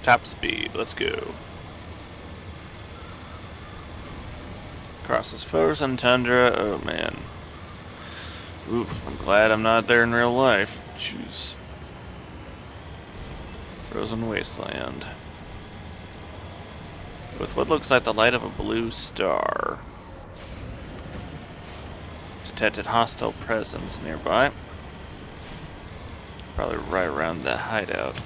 Top speed, let's go. Across this frozen tundra, oh man. Oof, I'm glad I'm not there in real life. Jeez. Frozen wasteland. With what looks like the light of a blue star. Detected hostile presence nearby. Probably right around the hideout.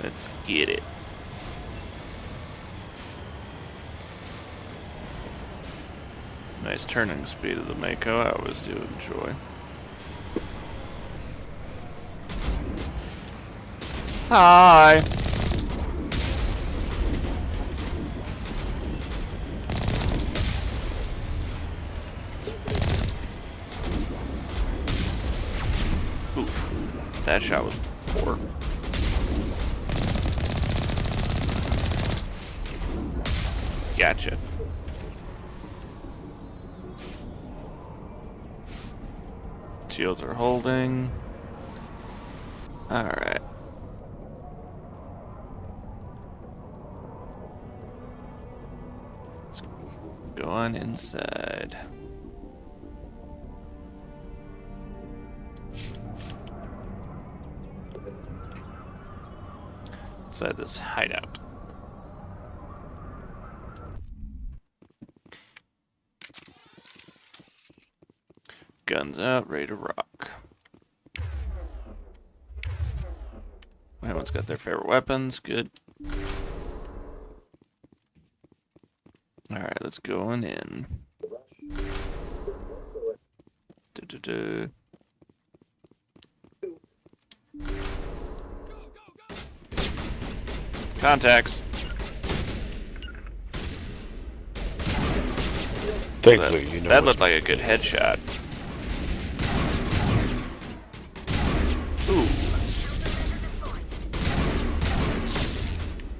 Let's get it. Nice turning speed of the Mako, I always do enjoy. Hi! Oof, that shot was poor. Gotcha. Shields are holding. Alright. Let's go on inside. Inside this hideout. Guns out, ready to rock. Everyone's got their favorite weapons, good. Alright, let's go on in. Contacts. Thankfully, you know that looked like a good headshot. Ooh.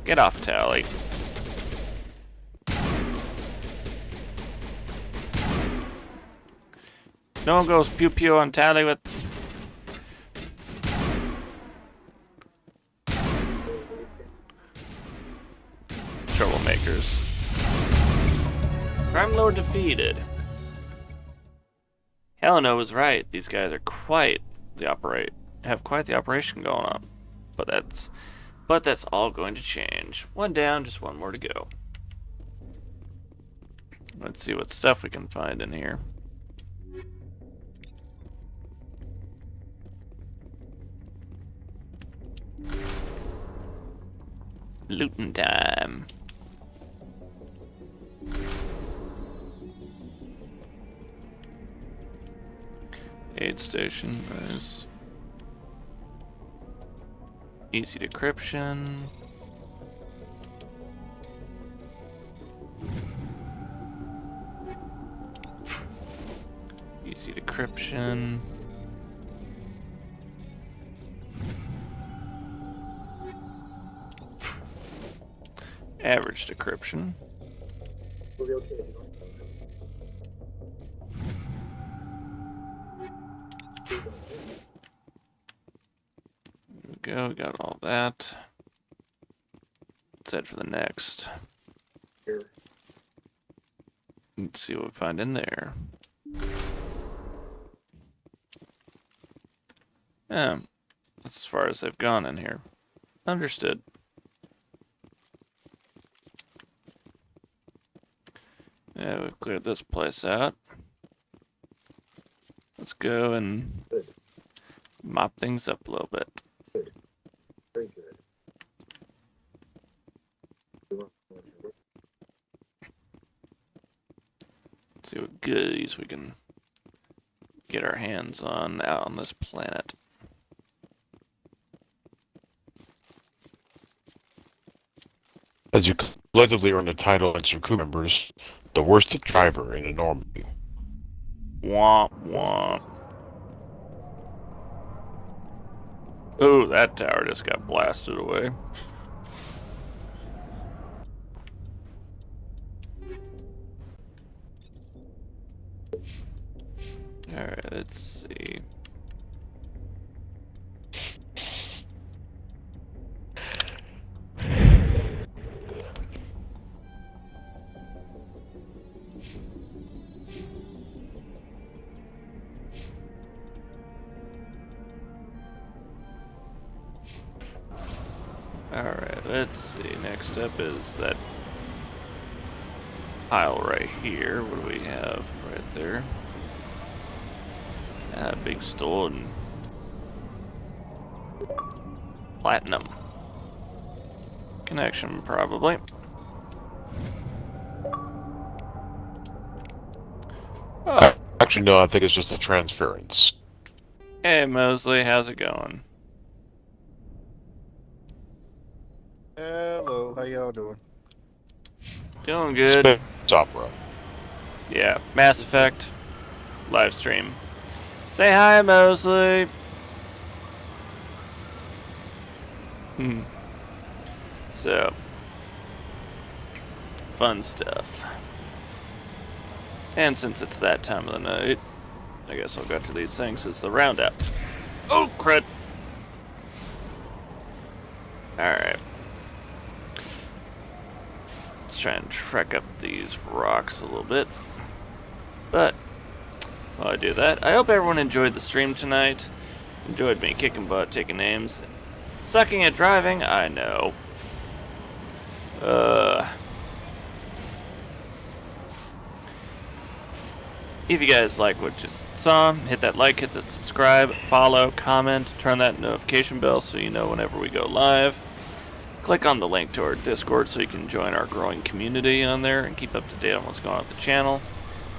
Get off, Tally. No one goes pew pew on Tally with troublemakers. Crime Lord defeated. Helena was right. These guys are have quite the operation going on. But that's all going to change. One down, just one more to go. Let's see what stuff we can find in here. Looting time. Aid station, nice. Easy decryption. Easy decryption. Average decryption. There we go, got all that. Let's head for the next. Let's see what we find in there. Yeah, that's as far as they've gone in here. Understood. Yeah, we've cleared this place out. Let's go and mop things up a little bit. Very good. See what goodies we can get our hands on out on this planet. As you collectively earn the title as your crew members, the worst driver in enormity. Womp womp. Oh, that tower just got blasted away. Alright, let's see. Alright, let's see. Next up is that aisle right here. What do we have right there? Big stone. Platinum. Connection, probably. Oh. Actually, no, I think it's just a transference. Hey, Mosley, how's it going? Hello, how y'all doing? Doing good. Space opera. Yeah, Mass Effect live stream. Say hi, Mosley. So, fun stuff. And since it's that time of the night, I guess I'll go to these things as the roundup. Oh, crud. Alright. Let's try and trek up these rocks a little bit. But while I do that, I hope everyone enjoyed the stream tonight. Enjoyed me kicking butt, taking names. Sucking at driving, I know. If you guys like what you saw, hit that like, hit that subscribe, follow, comment, turn that notification bell so you know whenever we go live. Click on the link to our Discord so you can join our growing community on there and keep up to date on what's going on with the channel.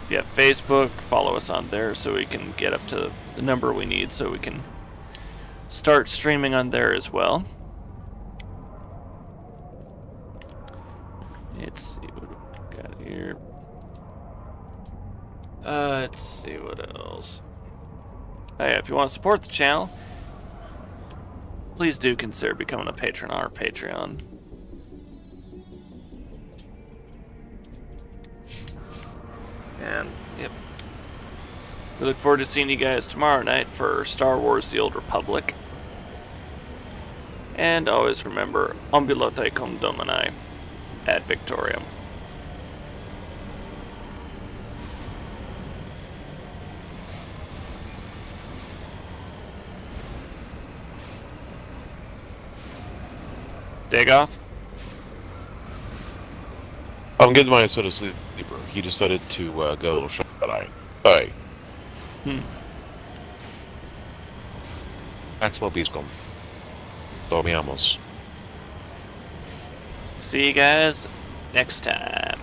If you have Facebook, follow us on there so we can get up to the number we need so we can start streaming on there as well. Let's see what we got here. Let's see what else. Oh yeah, if you want to support the channel, please do consider becoming a patron on our Patreon. And, yep. We look forward to seeing you guys tomorrow night for Star Wars The Old Republic. And always remember, Ambulote cum Domini ad Victoriam. Dagoth? I'm getting my son to sleep. He decided to go a little shut eye. Bye. Máximo Piscom. Dormiamos. See you guys next time.